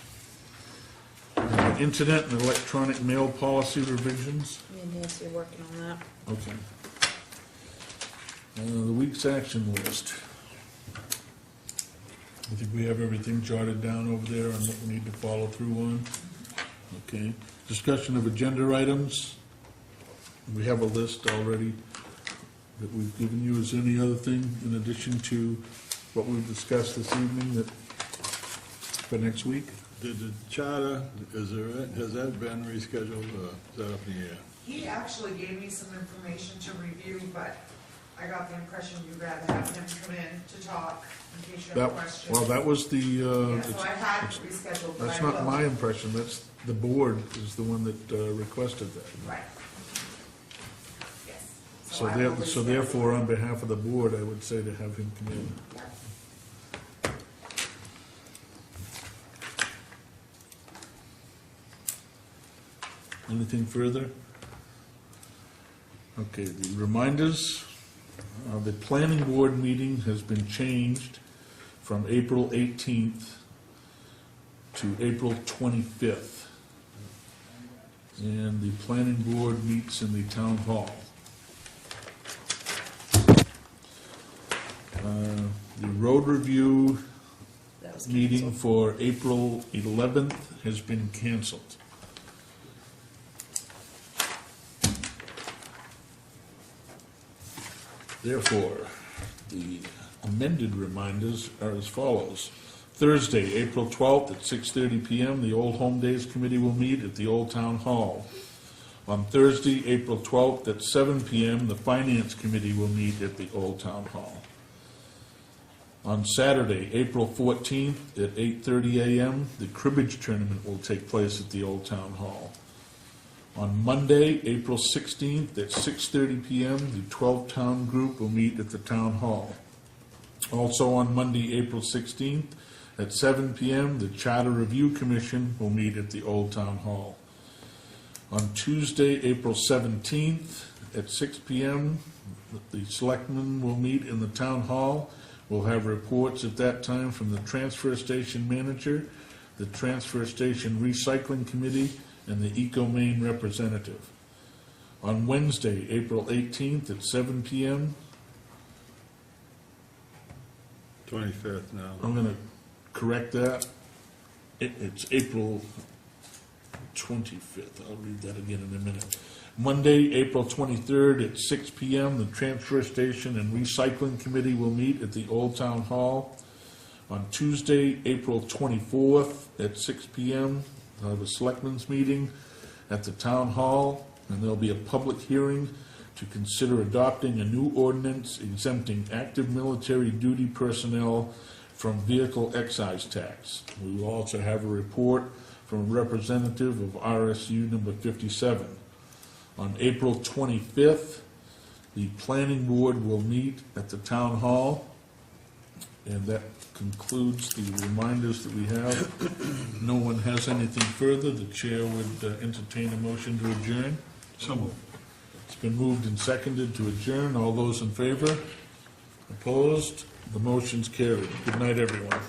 Internet and electronic mail policy revisions? Me and Nancy are working on that. Okay. The week's action list. I think we have everything jotted down over there on what we need to follow through on. Okay. Discussion of agenda items. We have a list already that we've given you. Is there any other thing in addition to what we've discussed this evening that, for next week? Did the charter, has that been rescheduled, or is that up in the air? He actually gave me some information to review, but I got the impression you'd rather have him come in to talk in case you have questions. Well, that was the, Yeah, so I had it rescheduled, but that's I will. not my impression, that's the board is the one that requested that. Right. Yes. So I will so reschedule. therefore, on behalf of the board, I would say to have him come in. Yep. Anything further? Okay, the reminders, the planning board meeting has been changed from April 18th to April 25th. And the planning board meets in the town hall. The road review That was meeting canceled. for April 11th has been canceled. Therefore, the amended reminders are as follows. Thursday, April 12th at 6:30 PM, the Old Home Days Committee will meet at the Old Town Hall. On Thursday, April 12th at 7 PM, the Finance Committee will meet at the Old Town Hall. On Saturday, April 14th at 8:30 AM, the cribbage tournament will take place at the Old Town Hall. On Monday, April 16th at 6:30 PM, the 12-town group will meet at the Town Hall. Also on Monday, April 16th at 7 PM, the Charter Review Commission will meet at the Old Town Hall. On Tuesday, April 17th at 6 PM, the Selectmen will meet in the Town Hall. We'll have reports at that time from the Transfer Station Manager, the Transfer Station Recycling Committee, and the Eco-Maine representative. On Wednesday, April 18th at 7 PM, 25th now. I'm going to correct that. It's April 25th. I'll read that again in a minute. Monday, April 23rd at 6 PM, the Transfer Station and Recycling Committee will meet at the Old Town Hall. On Tuesday, April 24th at 6 PM, I'll have a Selectmen's meeting at the Town Hall, and there'll be a public hearing to consider adopting a new ordinance exempting active military duty personnel from vehicle excise tax. We will also have a report from a representative of RSU number 57. On April 25th, the planning board will meet at the Town Hall, and that concludes the reminders that we have. No one has anything further. The chair would entertain a motion to adjourn. So moved. It's been moved and seconded to adjourn. All those in favor? Opposed? The motion's carried. Good night, everyone.